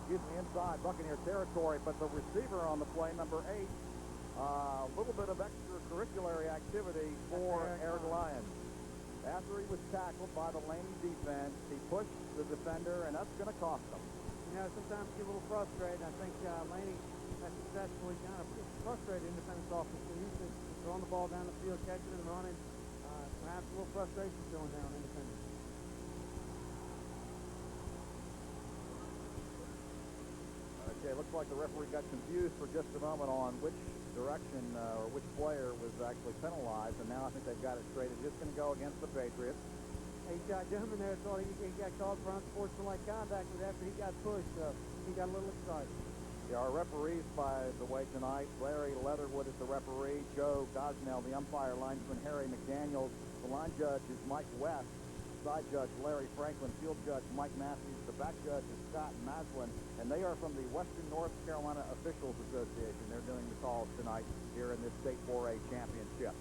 S1: inside Buccaneer territory, but the receiver on the play, number 8, a little bit of extracurricular activity for Eric Lyons. After he was tackled by the Laney defense, he pushed the defender, and that's going to cost him.
S2: You know, sometimes you get a little frustrated. I think Laney has successfully kind of frustrated Independence offense. They're used to throwing the ball down the field, catching and running. Perhaps a little frustration going down Independence.
S1: Okay, looks like the referee got confused for just a moment on which direction or which player was actually penalized, and now I think they've got it straight. It's just going to go against the Patriots.
S2: A gentleman there thought he got called for unsportsmanlike conduct, but after he got pushed, he got a little excited.
S1: There are referees, by the way, tonight. Larry Leatherwood is the referee. Joe Gosnell, the umpire. Linesman Harry McDaniels. The line judge is Mike West. Side judge Larry Franklin. Field judge Mike Matthews. The back judge is Scott Maslin. And they are from the Western North Carolina Officials Association. They're doing the calls tonight here in this State 4A championship.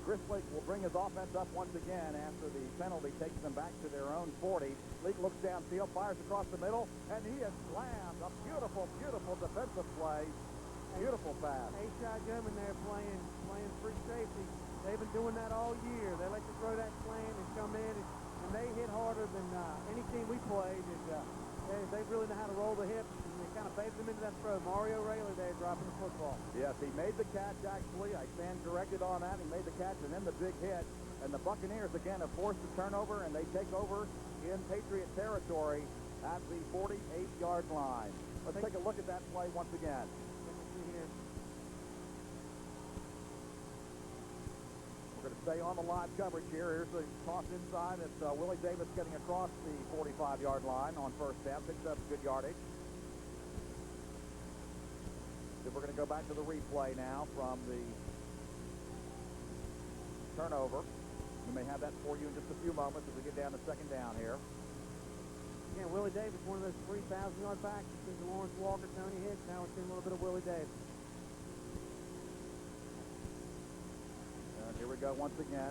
S1: Chris Leak will bring his offense up once again after the penalty takes them back to their own 40. Leak looks downfield, fires across the middle, and he is slammed. A beautiful, beautiful defensive play. Beautiful pass.
S2: A-shot gentleman there playing free safety. They've been doing that all year. They like to throw that slant and come in, and they hit harder than any team we played. They really know how to roll the hips, and they kind of baited them into that throw. Mario Raley there dropping the football.
S1: Yes, he made the catch, actually. I stand corrected on that. He made the catch and then the big hit. And the Buccaneers, again, have forced a turnover, and they take over in Patriot territory at the 48-yard line. Let's take a look at that play once again. We're going to stay on the live coverage here. Here's the toss inside. It's Willie Davis getting across the 45-yard line on first down. Picks up good yardage. Then we're going to go back to the replay now from the turnover. We may have that for you in just a few moments as we get down to second down here.
S2: Again, Willie Davis, one of those 3,000-yard backs between Lawrence Walker, Tony Hicks. Now we're seeing a little bit of Willie Davis.
S1: And here we go once again.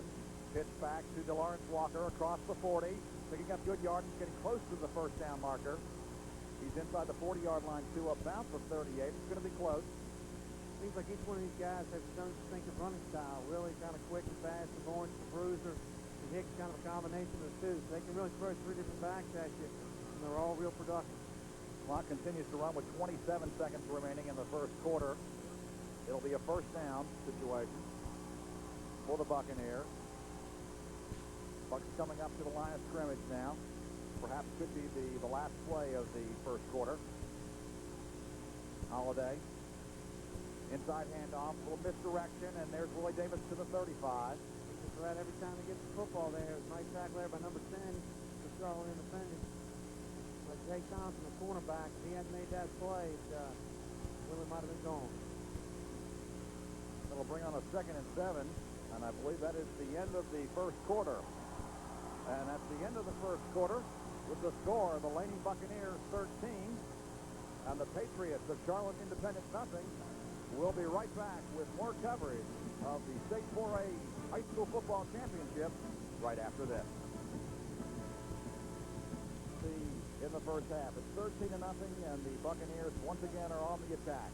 S1: Pitch back to DeLawrence Walker across the 40. Picking up good yardage, getting close to the first down marker. He's inside the 40-yard line to about the 38. It's going to be close.
S2: Seems like each one of these guys has his own distinctive running style. Willie kind of quick and fast, and Lawrence the bruiser, and Hicks kind of a combination of the two. So they can really throw three different backs at you, and they're all real productive.
S1: Clock continues to run with 27 seconds remaining in the first quarter. It'll be a first down situation for the Buccaneers. Bucks coming up to the line of scrimmage now. Perhaps could be the last play of the first quarter. Holiday. Inside handoff, a little misdirection, and there's Willie Davis to the 35.
S2: Just about every time he gets the football there. It was a nice tackle there by number 10 for Charlotte Independent. Like Jay Thompson, the cornerback, if he hadn't made that play, Willie might have been gone.
S1: That'll bring on a 2nd and 7, and I believe that is the end of the first quarter. And at the end of the first quarter, with the score, the Laney Buccaneers 13 and the Patriots of Charlotte Independent nothing. We'll be right back with more coverage of the State 4A High School Football Championship right after this. In the first half, it's 13-0, and the Buccaneers once again are on the attack.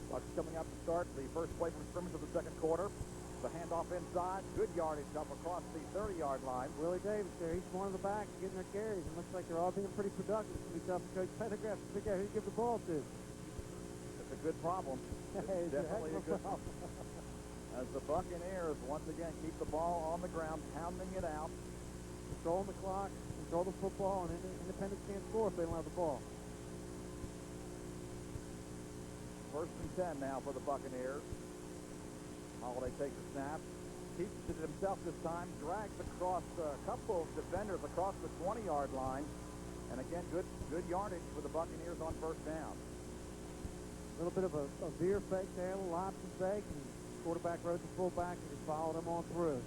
S1: Bucks coming up to start the first play from scrimmage of the second quarter. The handoff inside, good yardage up across the 30-yard line.
S2: Willie Davis there, he's one of the backs getting their carries. It looks like they're all being pretty productive. It's going to be tough for Coach Pendergrass to figure out who to give the ball to.
S1: It's a good problem.
S2: It's
S1: definitely a good problem. As the Buccaneers once again keep the ball on the ground, pounding it out.
S2: Control the clock, control the football, and Independence can't score if they don't have the ball.
S1: First and 10 now for the Buccaneers. Holiday takes a snap, keeps it himself this time, drags across a couple of defenders across the 20-yard line, and again, good yardage for the Buccaneers on first down.
S2: A little bit of a veer fake there, a little option fake, and quarterback rode the fullback and just followed him on through.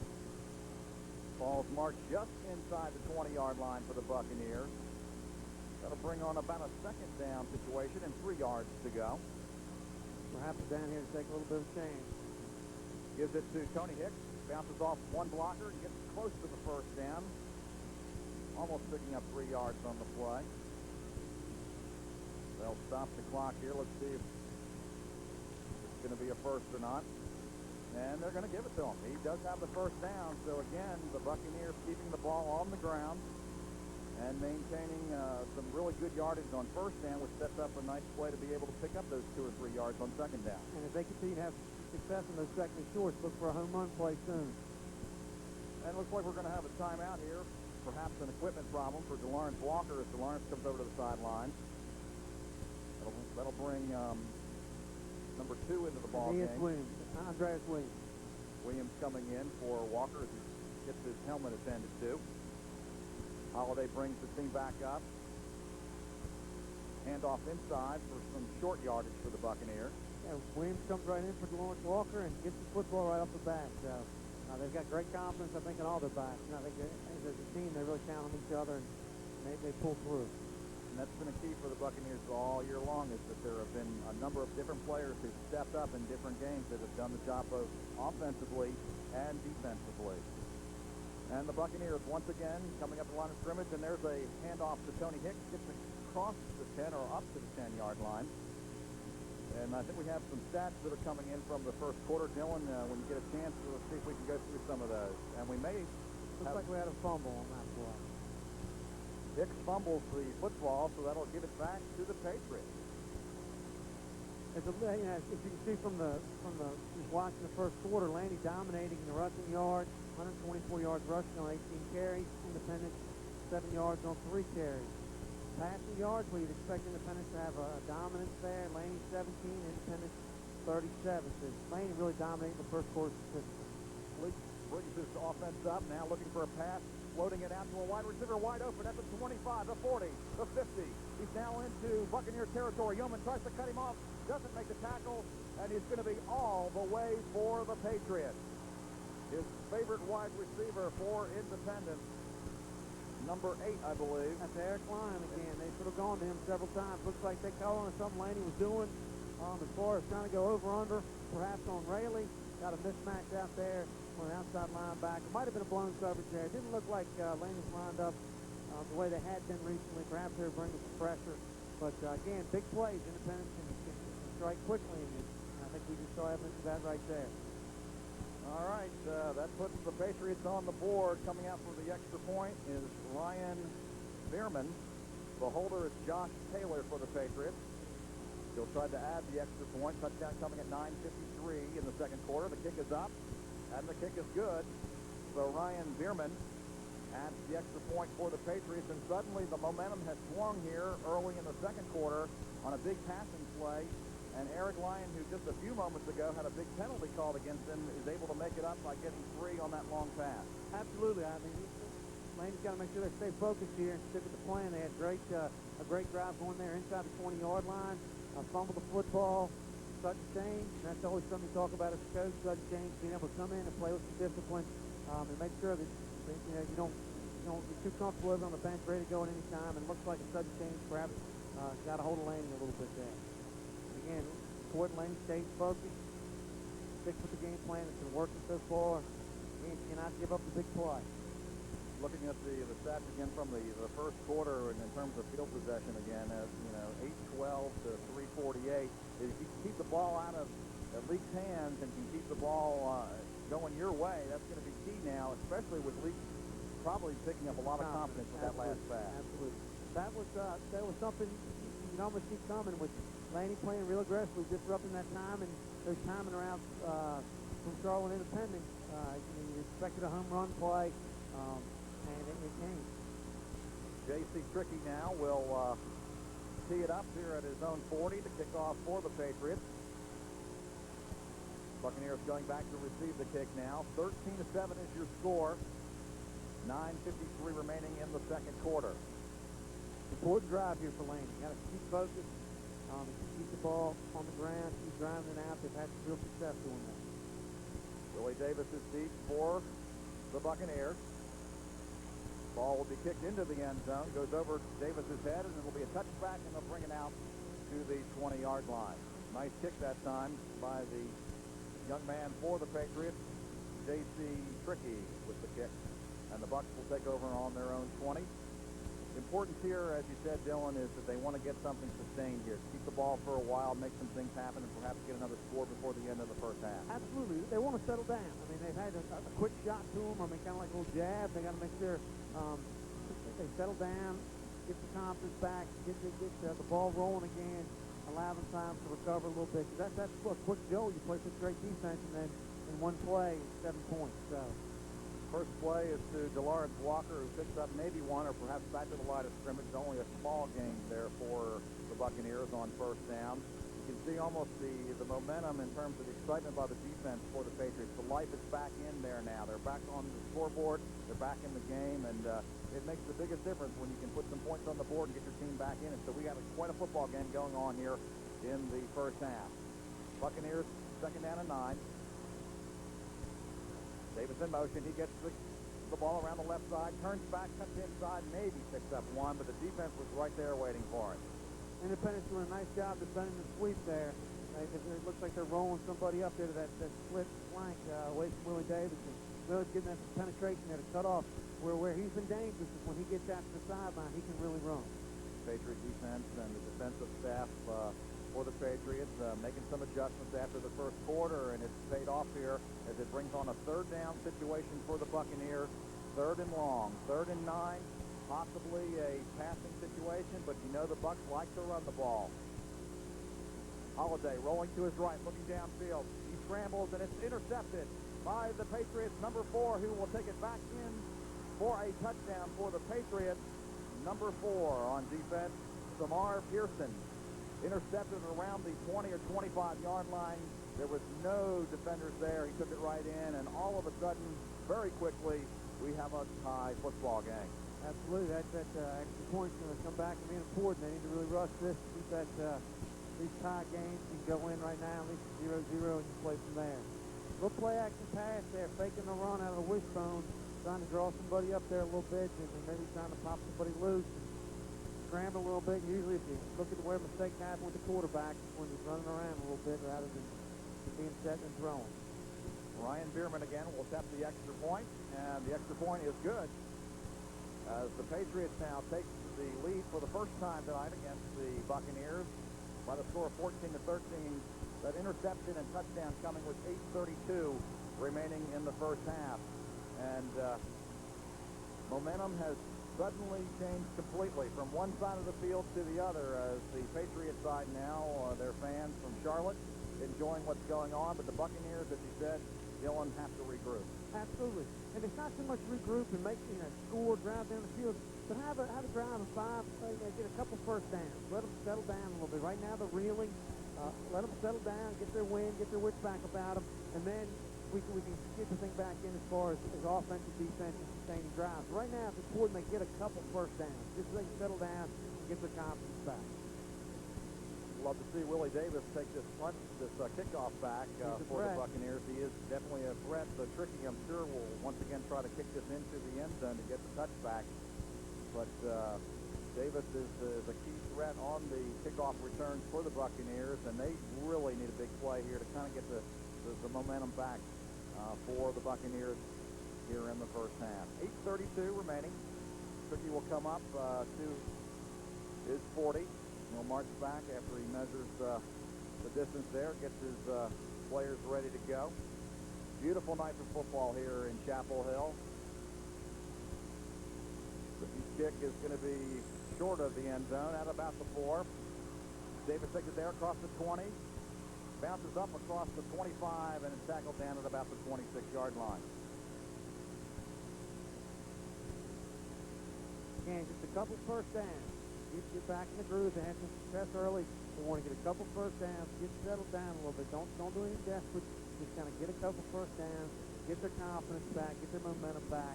S1: Ball's marked just inside the 20-yard line for the Buccaneers. That'll bring on about a second down situation and 3 yards to go.
S2: Perhaps down here to take a little bit of change.
S1: Gives it to Tony Hicks. Bounces off one blocker and gets close to the first down. Almost picking up 3 yards on the play. They'll stop the clock here. Let's see if it's going to be a first or not. And they're going to give it to him. He does have the first down. So again, the Buccaneers keeping the ball on the ground and maintaining some really good yardage on first down, which sets up a nice play to be able to pick up those 2 or 3 yards on second down.
S2: And if they continue to have success in those second and shorts, look for a home run play soon.
S1: And it looks like we're going to have a timeout here. Perhaps an equipment problem for DeLawrence Walker as DeLawrence comes over to the sideline. That'll bring number 2 into the ball game.
S2: Williams, Andreas Williams.
S1: Williams coming in for Walker as he gets his helmet attended to. Holiday brings the team back up. Handoff inside for some short yardage for the Buccaneers.
S2: Yeah, Williams comes right in for DeLawrence Walker and gets the football right off the bat. So they've got great confidence, I think, in all their backs. I think as a team, they really count on each other, and they pull through.
S1: And that's been a key for the Buccaneers all year long, is that there have been a number of different players who've stepped up in different games that have done the job both offensively and defensively. And the Buccaneers once again coming up the line of scrimmage, and there's a handoff to Tony Hicks, gets across the 10 or up to the 10-yard line. And I think we have some stats that are coming in from the first quarter. Dylan, when you get a chance, let's see if we can go through some of those. And we may
S2: Looks like we had a fumble on that play.
S1: Hicks fumbles the football, so that'll give it back to the Patriots.
S2: As you can see from the just watching the first quarter, Laney dominating in the rushing yards, 124 yards rushing on 18 carries. Independent 7 yards on 3 carries. passing yards, where you'd expect Independence to have a dominance there. Laney 17, Independence 37. So Laney really dominating the first quarter statistically.
S1: Leach brings his offense up, now looking for a pass, floating it out to a wide receiver, wide open at the 25, the 40, the 50. He's now into Buccaneer territory. Yeoman tries to cut him off, doesn't make the tackle, and he's going to be all the way for the Patriots. His favorite wide receiver for Independence, number 8, I believe.
S2: That's Eric Lyon again. They should have gone to him several times. Looks like they called on something Laney was doing as far as trying to go over-under, perhaps on Rayleigh. Got a mismatch out there on an outside linebacker. Might have been a blown coverage there. It didn't look like Laney was lined up the way they had been recently. Perhaps they were bringing some pressure. But, again, big plays. Independence can strike quickly, and I think we just saw evidence of that right there.
S1: All right, that puts the Patriots on the board. Coming out for the extra point is Ryan Bierman. The holder is Josh Taylor for the Patriots. He'll try to add the extra point. Touchdown coming at 9:53 in the second quarter. The kick is up, and the kick is good. So Ryan Bierman adds the extra point for the Patriots, and suddenly the momentum has swung here early in the second quarter on a big passing play. And Eric Lyon, who just a few moments ago had a big penalty called against him, is able to make it up by getting 3 on that long pass.
S2: Absolutely. I mean, Laney's got to make sure they stay focused here and stick with the plan. They had a great drive going there inside the 20-yard line. Fumble the football, sudden change. And that's always something you talk about as a coach, sudden change, being able to come in and play with some discipline and make sure that you don't get too comfortable on the bench, ready to go at any time. And it looks like a sudden change, perhaps got a hold of Laney a little bit there. Again, important Laney stays focused, stick with the game plan that's been working so far, and cannot give up the big play.
S1: Looking at the stats again from the first quarter, and in terms of field possession again, as 8-12 to 348. If you can keep the ball out of Leach's hands and can keep the ball going your way, that's going to be key now, especially with Leach probably picking up a lot of confidence with that last pass.
S2: Absolutely. That was something you can almost see coming with Laney playing real aggressively, disrupting that time, and those timing around from Charlotte Independence. You expected a home run play, and it came.
S1: J.C. Trickey now will tee it up here at his own 40 to kick off for the Patriots. Buccaneers going back to receive the kick now. 13-7 is your score. 9:53 remaining in the second quarter.
S2: Important drive here for Laney. Got to keep focused, keep the ball on the ground, keep driving it out. They've had real success doing that.
S1: Willie Davis is deep for the Buccaneers. Ball will be kicked into the end zone, goes over Davis's head, and it'll be a touchback, and they'll bring it out to the 20-yard line. Nice kick that time by the young man for the Patriots, J.C. Trickey, with the kick. And the Bucs will take over on their own 20. Importance here, as you said, Dylan, is that they want to get something sustained here. Keep the ball for a while, make some things happen, and perhaps get another score before the end of the first half.
S2: Absolutely. They want to settle down. I mean, they've had a quick shot to them. I mean, kind of like a little jab. They got to make sure they settle down, get the confidence back, get the ball rolling again, allow them time to recover a little bit. That's a quick goal. You play such great defense, and then in one play, 7 points. So.
S1: First play is to DeLawrence Walker, who picks up maybe one or perhaps back to the line of scrimmage. Only a small gain there for the Buccaneers on first down. You can see almost the momentum in terms of the excitement by the defense for the Patriots. The life is back in there now. They're back on the scoreboard. They're back in the game, and it makes the biggest difference when you can put some points on the board and get your team back in it. So we got quite a football game going on here in the first half. Buccaneers, second down and 9. Davis in motion. He gets the ball around the left side, turns back, cuts inside, maybe picks up one, but the defense was right there waiting for it.
S2: Independence doing a nice job defending the sweep there. It looks like they're rolling somebody up there to that split flank away from Willie Davis. And Willie's getting that penetration there to cut off where he's been dangerous is when he gets out to the sideline, he can really run.
S1: Patriot defense and the defensive staff for the Patriots making some adjustments after the first quarter, and it's paid off here as it brings on a third down situation for the Buccaneers. Third and long, 3rd and 9, possibly a passing situation, but you know the Bucs like to run the ball. Holiday rolling to his right, looking downfield. He scrambles, and it's intercepted by the Patriots' number 4, who will take it back in for a touchdown for the Patriots. number 4 on defense, Samar Pearson. Intercepted around the 20 or 25-yard line. There was no defenders there. He took it right in, and all of a sudden, very quickly, we have a tie football game.
S2: Absolutely. That extra point's going to come back and be important. They need to really rush this to keep that these tie games. You can go in right now, at least 0-0, and you play from there. Little play action pass there, faking the run out of the wishbone, trying to draw somebody up there a little bit, and maybe trying to pop somebody loose. Scramble a little bit. Usually if you look at where mistakes happen with the quarterback, it's when he's running around a little bit rather than being set and throwing.
S1: Ryan Bierman again will attempt the extra point, and the extra point is good as the Patriots now take the lead for the first time tonight against the Buccaneers by the score of 14-13. That interception and touchdown coming with 8:32 remaining in the first half. And momentum has suddenly changed completely from one side of the field to the other as the Patriot side now, their fans from Charlotte, enjoying what's going on. But the Buccaneers, as you said, Dylan, have to regroup.
S2: Absolutely. And it's not so much regroup and make, score, drive down the field, but have a drive of 5, get a couple first downs. Let them settle down a little bit. Right now they're reeling. Let them settle down, get their wind, get their wits back about them, and then we can get the thing back in as far as offensive, defense, and sustaining drives. Right now, it's important they get a couple first downs, just so they can settle down and get their confidence back.
S1: Love to see Willie Davis take this kickoff back for the Buccaneers. He is definitely a threat. So Tricky, I'm sure, will once again try to kick this into the end zone to get the touchback. But Davis is a key threat on the kickoff returns for the Buccaneers, and they really need a big play here to kind of get the momentum back for the Buccaneers here in the first half. 8:32 remaining. Tricky will come up to his 40. He'll march back after he measures the distance there, gets his players ready to go. Beautiful night for football here in Chapel Hill. The kick is going to be short of the end zone at about the 4. Davis takes it there across the 20. Bounces up across the 25 and is tackled down at about the 26-yard line.
S2: Again, just a couple first downs. Get back in the groove. They had some success early. They want to get a couple first downs, get settled down a little bit. Don't do anything desperate. Just kind of get a couple first downs, get their confidence back, get their momentum back.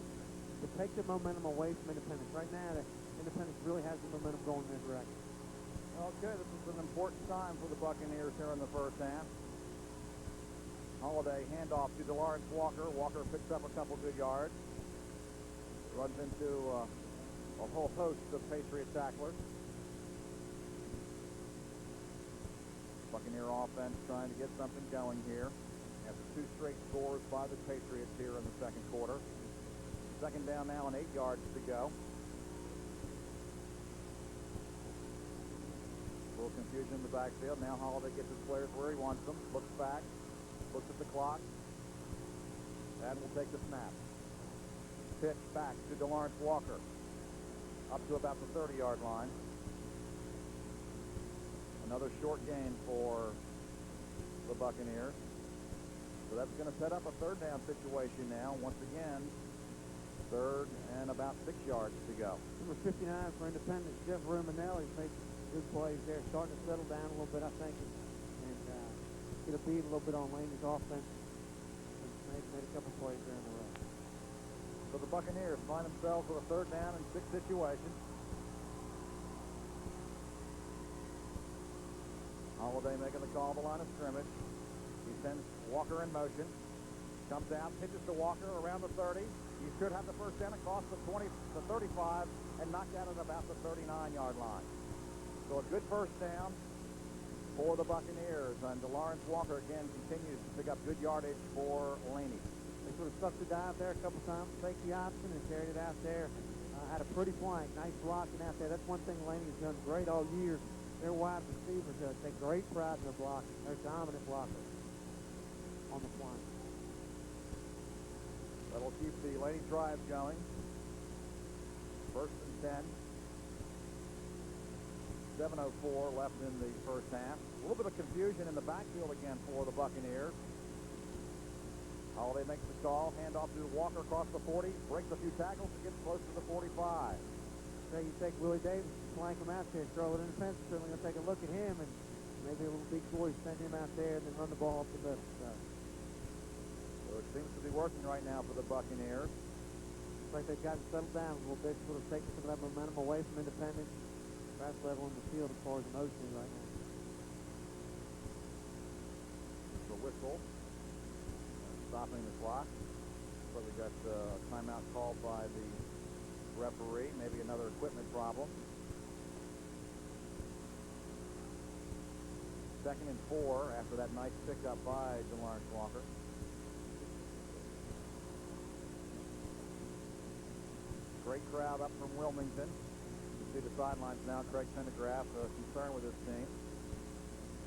S2: But take the momentum away from Independence. Right now, Independence really has the momentum going in that direction.
S1: Okay, this is an important time for the Buccaneers here in the first half. Holiday handoff to DeLawrence Walker. Walker picks up a couple good yards. Runs into a whole host of Patriot tacklers. Buccaneer offense trying to get something going here after 2 straight scores by the Patriots here in the second quarter. Second down now and 8 yards to go. A little confusion in the backfield. Now Holiday gets his players where he wants them. Looks back. Looks at the clock. And will take the snap. Pitch back to DeLawrence Walker. Up to about the 30-yard line. Another short gain for the Buccaneers. So that's going to set up a third down situation now. Once again, third and about 6 yards to go.
S2: Number 59 for Independence, Jeff Ruminelli, made good plays there, starting to settle down a little bit, I think, and get a beat a little bit on Laney's offense. And made a couple plays there in the row.
S1: So the Buccaneers find themselves with a third down and 6 situation. Holiday making the call of the line of scrimmage. He sends Walker in motion. Comes out, pitches to Walker around the 30. He should have the first down across the 20 to 35 and knocked out at about the 39-yard line. So a good first down for the Buccaneers. And DeLawrence Walker again continues to pick up good yardage for Laney.
S2: They sort of stuck the dive there a couple times, faked the option and carried it out there. Had a pretty flank, nice blocking out there. That's one thing Laney's done great all year. Their wide receivers take great pride in their blocking. They're dominant blockers on the flank.
S1: That'll keep the Laney drive going. First and 10. 7:04 left in the first half. A little bit of confusion in the backfield again for the Buccaneers. Holiday makes the call. Handoff to Walker across the 40. Breaks a few tackles to get close to the 45.
S2: say you take Willie Davis, flank him out there, Charlotte Independence certainly going to take a look at him, and maybe a little big boy, send him out there and then run the ball up the middle.
S1: So it seems to be working right now for the Buccaneers.
S2: Looks like they've gotten settled down a little bit, sort of taking some of that momentum away from Independence. Perhaps leveling the field as far as emotion right now.
S1: The whistle, stopping the clock. So we got a timeout called by the referee, maybe another equipment problem. 2nd and 4 after that nice pickup by DeLawrence Walker. Great crowd up from Wilmington. You see the sidelines now. Craig Pendergraft concerned with his team.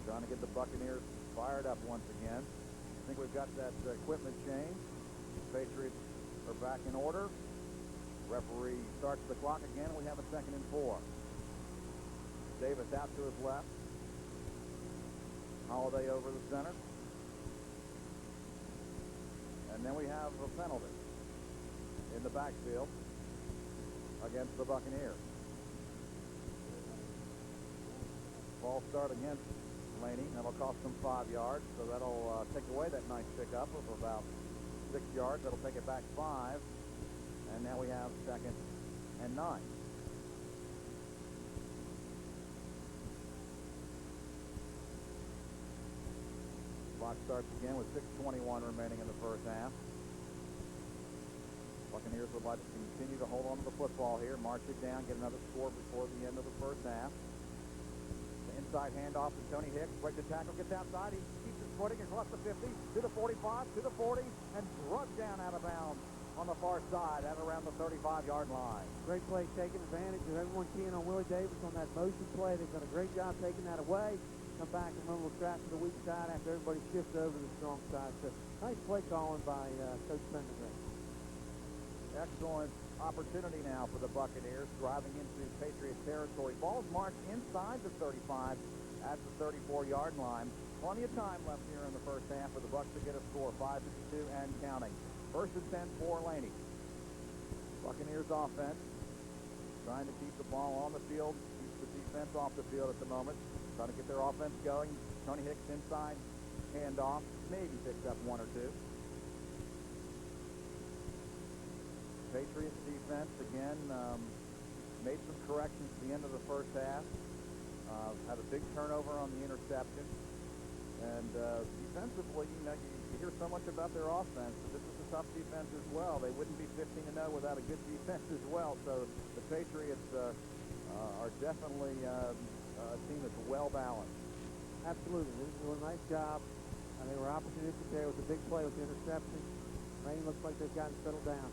S1: Trying to get the Buccaneers fired up once again. I think we've got that equipment change. The Patriots are back in order. Referee starts the clock again. We have a 2nd and 4. Davis out to his left. Holiday over the center. And then we have a penalty in the backfield against the Buccaneers. Ball start against Laney. That'll cost them 5 yards, so that'll take away that nice pickup of about 6 yards. That'll take it back 5. And now we have 2nd and 9. Clock starts again with 6:21 remaining in the first half. Buccaneers would like to continue to hold on to the football here, march it down, get another score before the end of the first half. The inside handoff to Tony Hicks, breaks the tackle, gets outside, he keeps his footing across the 50, to the 45, to the 40, and drugged down out of bounds on the far side at around the 35-yard line.
S2: Great play, taking advantage of everyone keying on Willie Davis on that motion play. They've done a great job taking that away. Come back and run a little trap to the weak side after everybody shifts over to the strong side. So nice play calling by Coach Pendergraft.
S1: Excellent opportunity now for the Buccaneers driving into Patriot territory. Ball's marked inside the 35 at the 34-yard line. Plenty of time left here in the first half for the Bucs to get a score, 5-2 and counting. 1st and 10 for Laney. Buccaneers offense trying to keep the ball on the field, keep the defense off the field at the moment. Trying to get their offense going. Tony Hicks inside, handoff, maybe picks up 1 or 2. Patriots defense again made some corrections at the end of the first half. Had a big turnover on the interception. And defensively, you know, you hear so much about their offense, but this is a tough defense as well. They wouldn't be 15-0 without a good defense as well. So the Patriots are definitely a team that's well balanced.
S2: Absolutely. They did a nice job. They were opportunistic there with the big play with the interception. Laney looks like they've gotten settled down.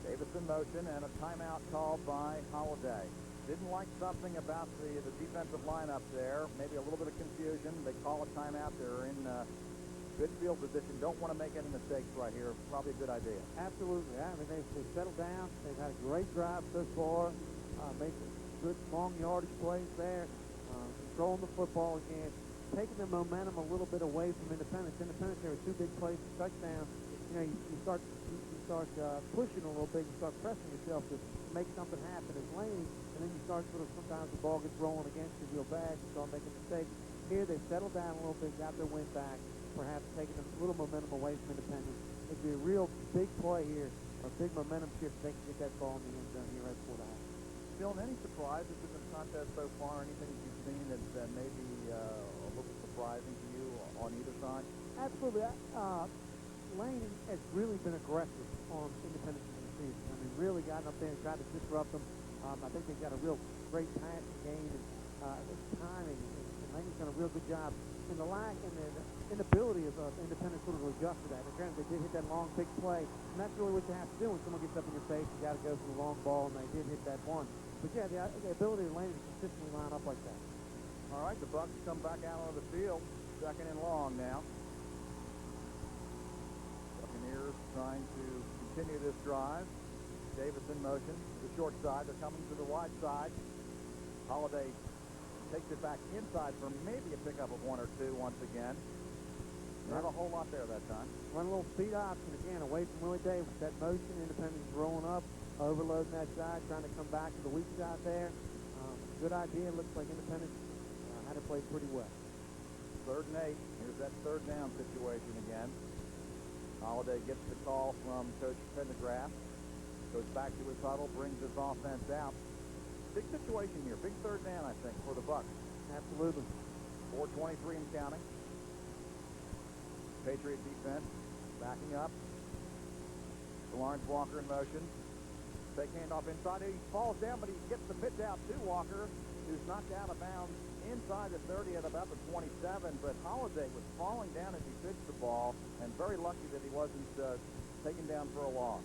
S1: Davis in motion and a timeout called by Holiday. Didn't like something about the defensive lineup there. Maybe a little bit of confusion. They call a timeout. They're in good field position. Don't want to make any mistakes right here. Probably a good idea.
S2: Absolutely. I mean, they've settled down. They've had a great drive so far. Made some good long yardage plays there. Controlling the football again. Taking the momentum a little bit away from Independence. Independence, there were 2 big plays for touchdowns. You know, you start pushing a little bit. You start pressing yourself to make something happen as Laney, and then you start sort of, sometimes the ball gets rolling against you real bad. You start making mistakes. Here they've settled down a little bit, got their wind back, perhaps taking a little momentum away from Independence. It'd be a real big play here, or a big momentum shift. They can get that ball in the end zone here right before the half.
S1: Dylan, any surprises in the contest so far? Anything that you've seen that may be a little surprising to you on either side?
S2: Absolutely. Laney has really been aggressive on Independence this season. I mean, really gotten up there and tried to disrupt them. I think they've got a real great passing game and timing. And Laney's done a real good job in the lack and the inability of Independence sort of adjust to that. Granted, they did hit that long, big play, and that's really what you have to do when someone gets up in your face. You got to go for the long ball, and they did hit that one. But yeah, the ability of Laney to consistently line up like that.
S1: All right, the Bucs come back out onto the field. 2nd and long now. Buccaneers trying to continue this drive. Davis in motion to the short side. They're coming to the wide side. Holiday takes it back inside for maybe a pickup of 1 or 2 once again. Not a whole lot there that time.
S2: Run a little speed option again away from Willie Davis. That motion, Independence rolling up. overloading that side, trying to come back to the weak side there. Good idea. Looks like Independence had to play pretty well.
S1: 3rd and 8. Here's that 3rd down situation again. Holiday gets the call from Coach Pendergrass. Goes back to his huddle, brings his offense out. Big situation here. Big 3rd down, I think, for the Bucs.
S2: Absolutely.
S1: 4:23 and counting. Patriot defense backing up. Lawrence Walker in motion. Fake handoff inside. He falls down, but he gets the pitch out to Walker, who's knocked out of bounds inside the 30 at about the 27. But Holiday was falling down as he pitched the ball, and very lucky that he wasn't taken down for a loss.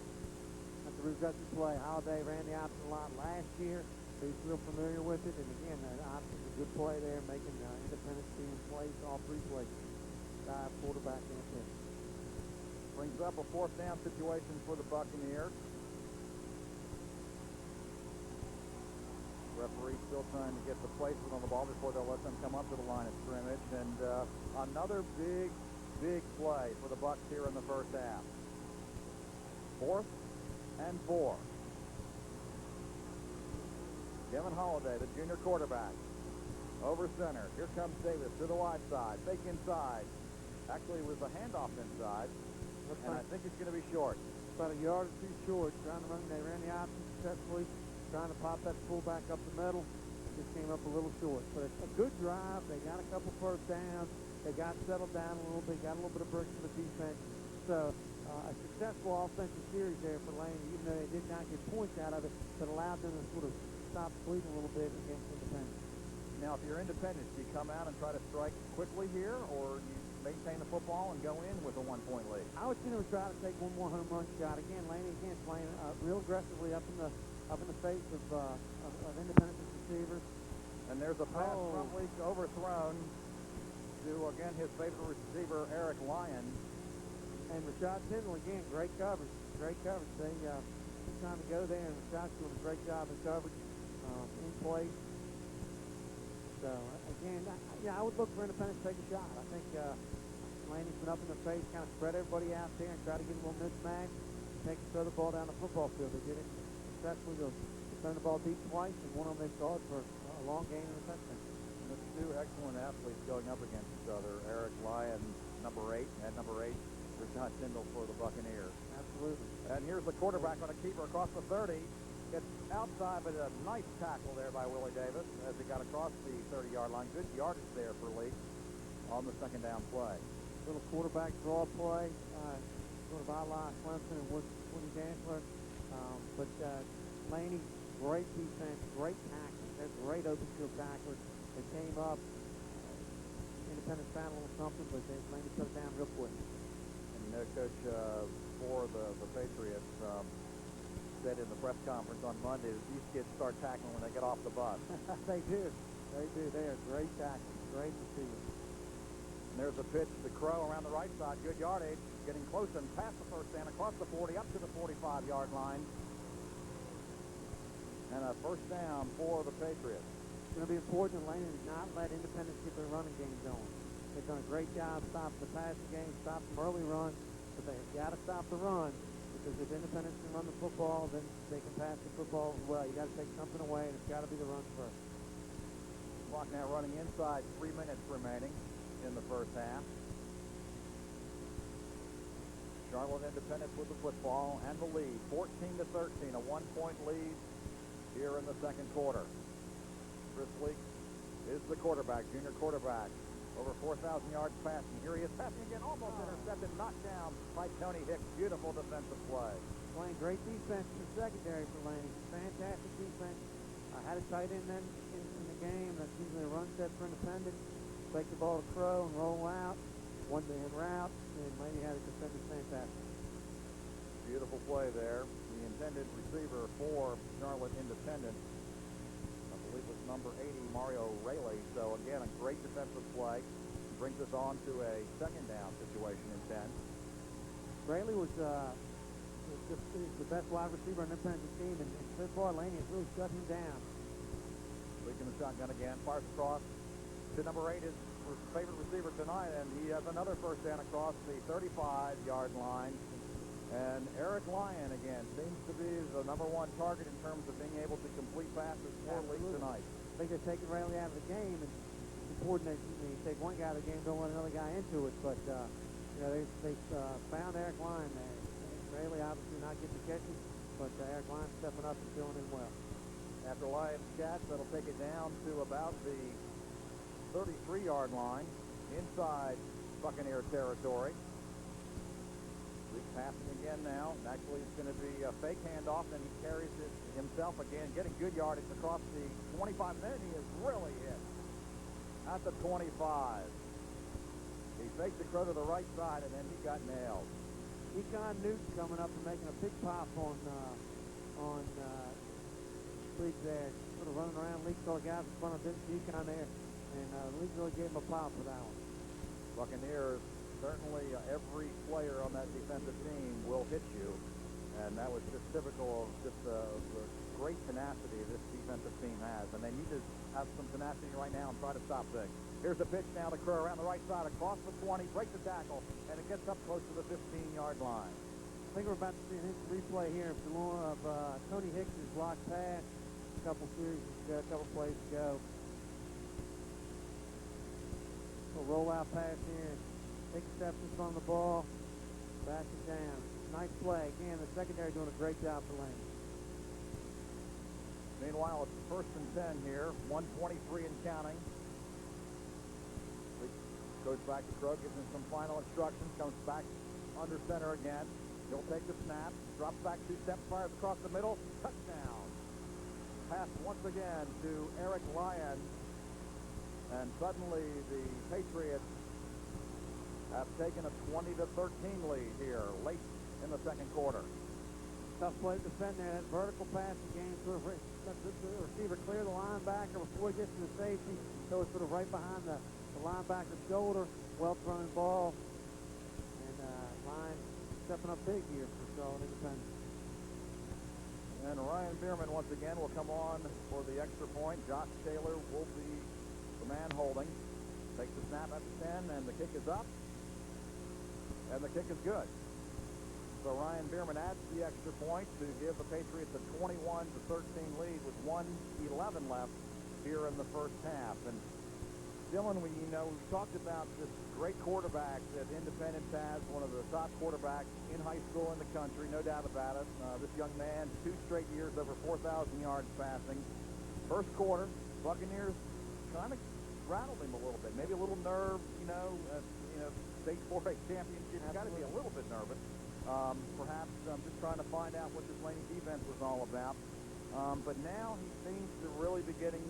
S2: That's a real gushy play. Holiday ran the option a lot last year. He's real familiar with it, and again, that option's a good play there, making Independence team plays all 3 plays. Dive, quarterback, and pitch.
S1: Brings up a 4th down situation for the Buccaneers. Referee still trying to get the placement on the ball before they'll let them come up to the line of scrimmage. And another big play for the Bucs here in the first half. 4th and 4. Kevin Holiday, the junior quarterback, over center. Here comes Davis to the wide side. Fake inside. Actually, it was a handoff inside. And I think it's going to be short.
S2: About a yard or 2 short. Trying to run. They ran the option successfully. Trying to pop that fullback up the middle. Just came up a little short. But it's a good drive. They got a couple first downs. They got settled down a little bit. Got a little bit of break for the defense. So a successful offensive series there for Laney, even though they did not get points out of it, but allowed them to sort of stop bleeding a little bit against Independence.
S1: Now, if you're Independence, do you come out and try to strike quickly here, or you maintain the football and go in with a 1-point lead?
S2: I would see them try to take one more home run shot. Again, Laney playing real aggressively up in the face of Independence's receivers.
S1: And there's a pass front leak overthrown to, again, his favorite receiver, Eric Lyon.
S2: And Rashad Tindall, again, great coverage. Great coverage. They took time to go there, and Rashad's doing a great job in coverage in place. So, again, I would look for Independence to take a shot. I think Laney's been up in the face, kind of spread everybody out there and try to get a little mismatch, take and throw the ball down the football field. They did it successfully. They'll send the ball deep twice, and one of them they scored for a long gain and a touchdown.
S1: And the 2 excellent athletes going up against each other. Eric Lyon, number 8, and number 8, Rashad Tindall for the Buccaneers.
S2: Absolutely.
S1: And here's the quarterback on a keeper across the 30. Gets outside, but a nice tackle there by Willie Davis as he got across the 30-yard line. Good yardage there for Lee on the 2nd down play.
S2: Little quarterback draw play, sort of a la Clemson and Woody Dansler. But Laney, great defense, great tackling. They're great open field tacklers. They came up. Independence found a little something, but Laney took it down real quick.
S1: And Coach for the Patriots said in the press conference on Monday that these kids start tackling when they get off the bus.
S2: They do. They do. They are great tacklers, great receivers.
S1: And there's a pitch to Crow around the right side. Good yardage. Getting close and past the first down, across the 40, up to the 45-yard line. And a first down for the Patriots.
S2: It's going to be important that Laney does not let Independence get their running game going. They've done a great job stopping the passing game, stopping some early runs, but they've got to stop the run, because if Independence can run the football, then they can pass the football as well. You got to take something away, and it's got to be the run first.
S1: Clock now running inside, 3 minutes remaining in the first half. Charlotte Independence with the football and the lead, 14-13, a 1-point lead here in the second quarter. Chris Leak is the quarterback, junior quarterback. Over 4,000 yards passing. Here he is passing again, almost intercepted, knocked down by Tony Hicks. Beautiful defensive play.
S2: Playing great defense in the secondary for Laney. Fantastic defense. Had a tight end then in the game. That's usually a run set for Independence. Take the ball to Crow and roll out. One-man route, and Laney had a defender fantastic.
S1: Beautiful play there. The intended receiver for Charlotte Independence, I believe, was number 80, Mario Rayleigh. So, again, a great defensive play. Brings us on to a 2nd down situation in 10.
S2: Rayleigh was the best wide receiver on the Independence team, and so far Laney has really shut him down.
S1: Leaking the shotgun again, fires across to number 8, his favorite receiver tonight, and he has another first down across the 35-yard line. And Eric Lyon, again, seems to be the #1 target in terms of being able to complete passes for Lee tonight.
S2: I think they're taking Rayleigh out of the game, and it's important that you take one guy out of the game, don't let another guy into it. But, you know, they've found Eric Lyon there. Rayleigh obviously not getting the catches, but Eric Lyon stepping up and filling in well.
S1: After Lyon's catch, that'll take it down to about the 33-yard line inside Buccaneer territory. Leak passing again now. Actually, it's going to be a fake handoff, and he carries it himself again, getting good yardage across the 25. Then he is really hit at the 25. He faked the throw to the right side, and then he got nailed.
S2: Econ Newt coming up and making a big pop on Leak there. Sort of running around. Leak saw the guys in front of Econ there, and Leak really gave him a pop for that one.
S1: Buccaneers, certainly every player on that defensive team will hit you, and that was just typical of just the great tenacity this defensive team has, and they need to have some tenacity right now and try to stop things. Here's the pitch now to Kerr around the right side, across the 20, breaks the tackle, and it gets up close to the 15-yard line.
S2: I think we're about to see his replay here of Tony Hicks' blocked pass a couple plays ago. A rollout pass here. Hicks steps in front of the ball, backs it down. Nice play. Again, the secondary doing a great job for Laney.
S1: Meanwhile, it's 1st and 10 here, 1:23 and counting. Goes back to Krug, gives him some final instructions, comes back under center again. He'll take the snap, drops back 2 steps, fires across the middle, touchdown. Pass once again to Eric Lyon, and suddenly the Patriots have taken a 20-13 lead here late in the second quarter.
S2: Tough play to defend there. That vertical pass again, sort of the receiver clear the linebacker before he gets to the safety, so it's sort of right behind the linebacker's shoulder. Well-thrown ball, and Lyon stepping up big here for Charlotte Independent.
S1: And Ryan Bierman once again will come on for the extra point. Josh Taylor will be the man holding. Takes the snap at the 10, and the kick is up. And the kick is good. So Ryan Bierman adds the extra point to give the Patriots a 21-13 lead with 1:11 left here in the first half. And Dylan, we've talked about this great quarterback that Independence has, one of the top quarterbacks in high school in the country, no doubt about it. This young man, 2 straight years, over 4,000 yards passing. First quarter, Buccaneers kind of rattled him a little bit. Maybe a little nerve, state 4A championship. You've got to be a little bit nervous. Perhaps just trying to find out what this Laney defense was all about. But now he seems to really be getting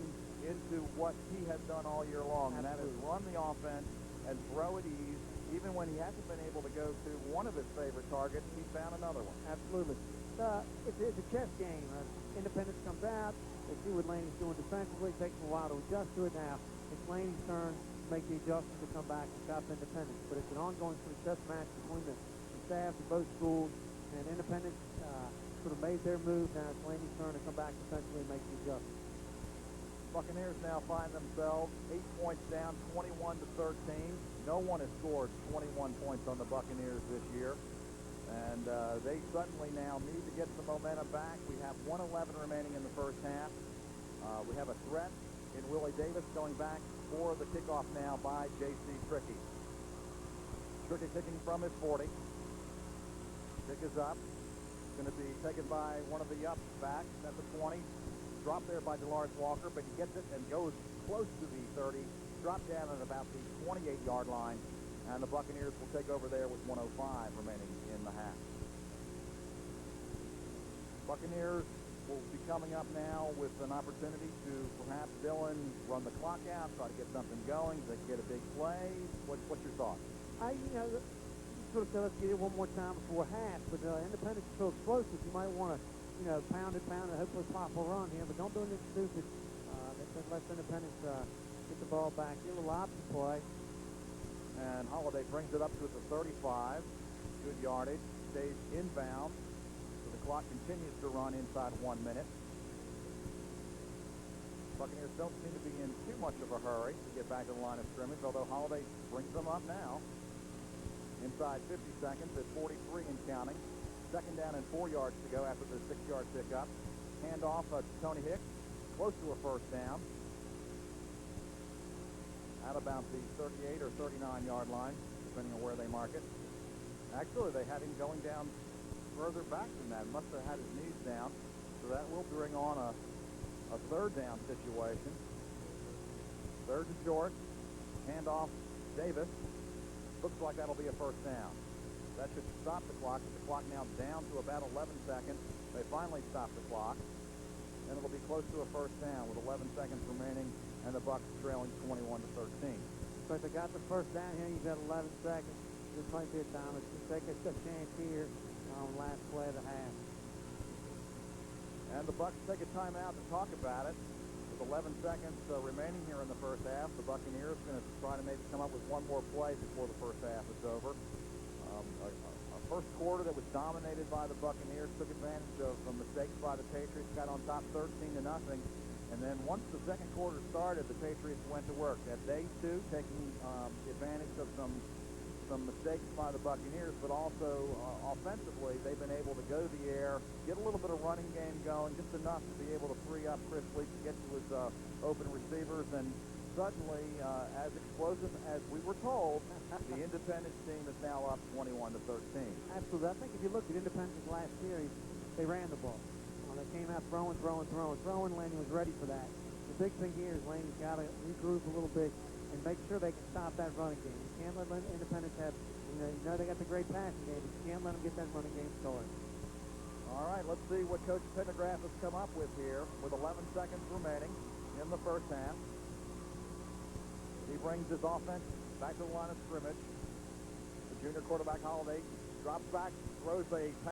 S1: into what he has done all year long, and that is run the offense and throw at ease. Even when he hasn't been able to go to one of his favorite targets, he found another one.
S2: Absolutely. It's a chess game. Independence comes out. They see what Laney's doing defensively. It takes them a while to adjust to it. Now it's Laney's turn to make the adjustment to come back and stop Independence. But it's an ongoing sort of chess match between the staffs of both schools, and Independence sort of made their move. Now it's Laney's turn to come back defensively and make the adjustment.
S1: Buccaneers now find themselves 8 points down, 21-13. No one has scored 21 points on the Buccaneers this year, and they suddenly now need to get some momentum back. We have 1:11 remaining in the first half. We have a threat in Willie Davis going back for the kickoff now by J.C. Trickey. Trickey kicking from his 40. Kick is up. It's going to be taken by one of the ups back at the 20. Dropped there by DeLawrence Walker, but he gets it and goes close to the 30. Dropped down at about the 28-yard line, and the Buccaneers will take over there with 1:05 remaining in the half. Buccaneers will be coming up now with an opportunity to perhaps, Dylan, run the clock out, try to get something going. They get a big play. What's your thought?
S2: Sort of said, let's get it one more time before half, but Independence is so explosive, you might want to, pound it, and hopefully pop a run here, but don't do anything stupid. Let Independence get the ball back. Get a little option play.
S1: And Holiday brings it up to the 35. Good yardage. Stays inbound. So the clock continues to run inside 1 minute. Buccaneers don't seem to be in too much of a hurry to get back to the line of scrimmage, although Holiday brings them up now. Inside 50 seconds at 43 and counting. Second down and 4 yards to go after the 6-yard pickup. Handoff to Tony Hicks, close to a first down. At about the 38 or 39-yard line, depending on where they mark it. Actually, they had him going down further back than that. Must have had his knees down. So that will bring on a third down situation. Third and short. Handoff Davis. Looks like that'll be a first down. That should stop the clock. The clock now down to about 11 seconds. They finally stop the clock. And it'll be close to a first down with 11 seconds remaining and the Bucs trailing 21-13.
S2: So if they got the first down here, you've got 11 seconds. This might be a time to take a chance here on last play of the half.
S1: And the Bucs take a timeout to talk about it. With 11 seconds remaining here in the first half, the Buccaneers are going to try to maybe come up with one more play before the first half is over. A first quarter that was dominated by the Buccaneers, took advantage of mistakes by the Patriots, got on top 13-0. And then once the second quarter started, the Patriots went to work. At day 2, taking advantage of some mistakes by the Buccaneers, but also offensively, they've been able to go to the air, get a little bit of running game going, just enough to be able to free up Chris Leach to get to his open receivers. And suddenly, as explosive as we were told, the Independence team is now up 21-13.
S2: Absolutely. I think if you look at Independence last series, they ran the ball. They came out throwing. Laney was ready for that. The big thing here is Laney's got to regroup a little bit and make sure they can stop that running game. You can't let Independence have, you know they got the great passing game, but you can't let them get that running game started.
S1: All right, let's see what Coach Pendergrass has come up with here with 11 seconds remaining in the first half. He brings his offense back to the line of scrimmage. The junior quarterback, Holiday, drops back, throws a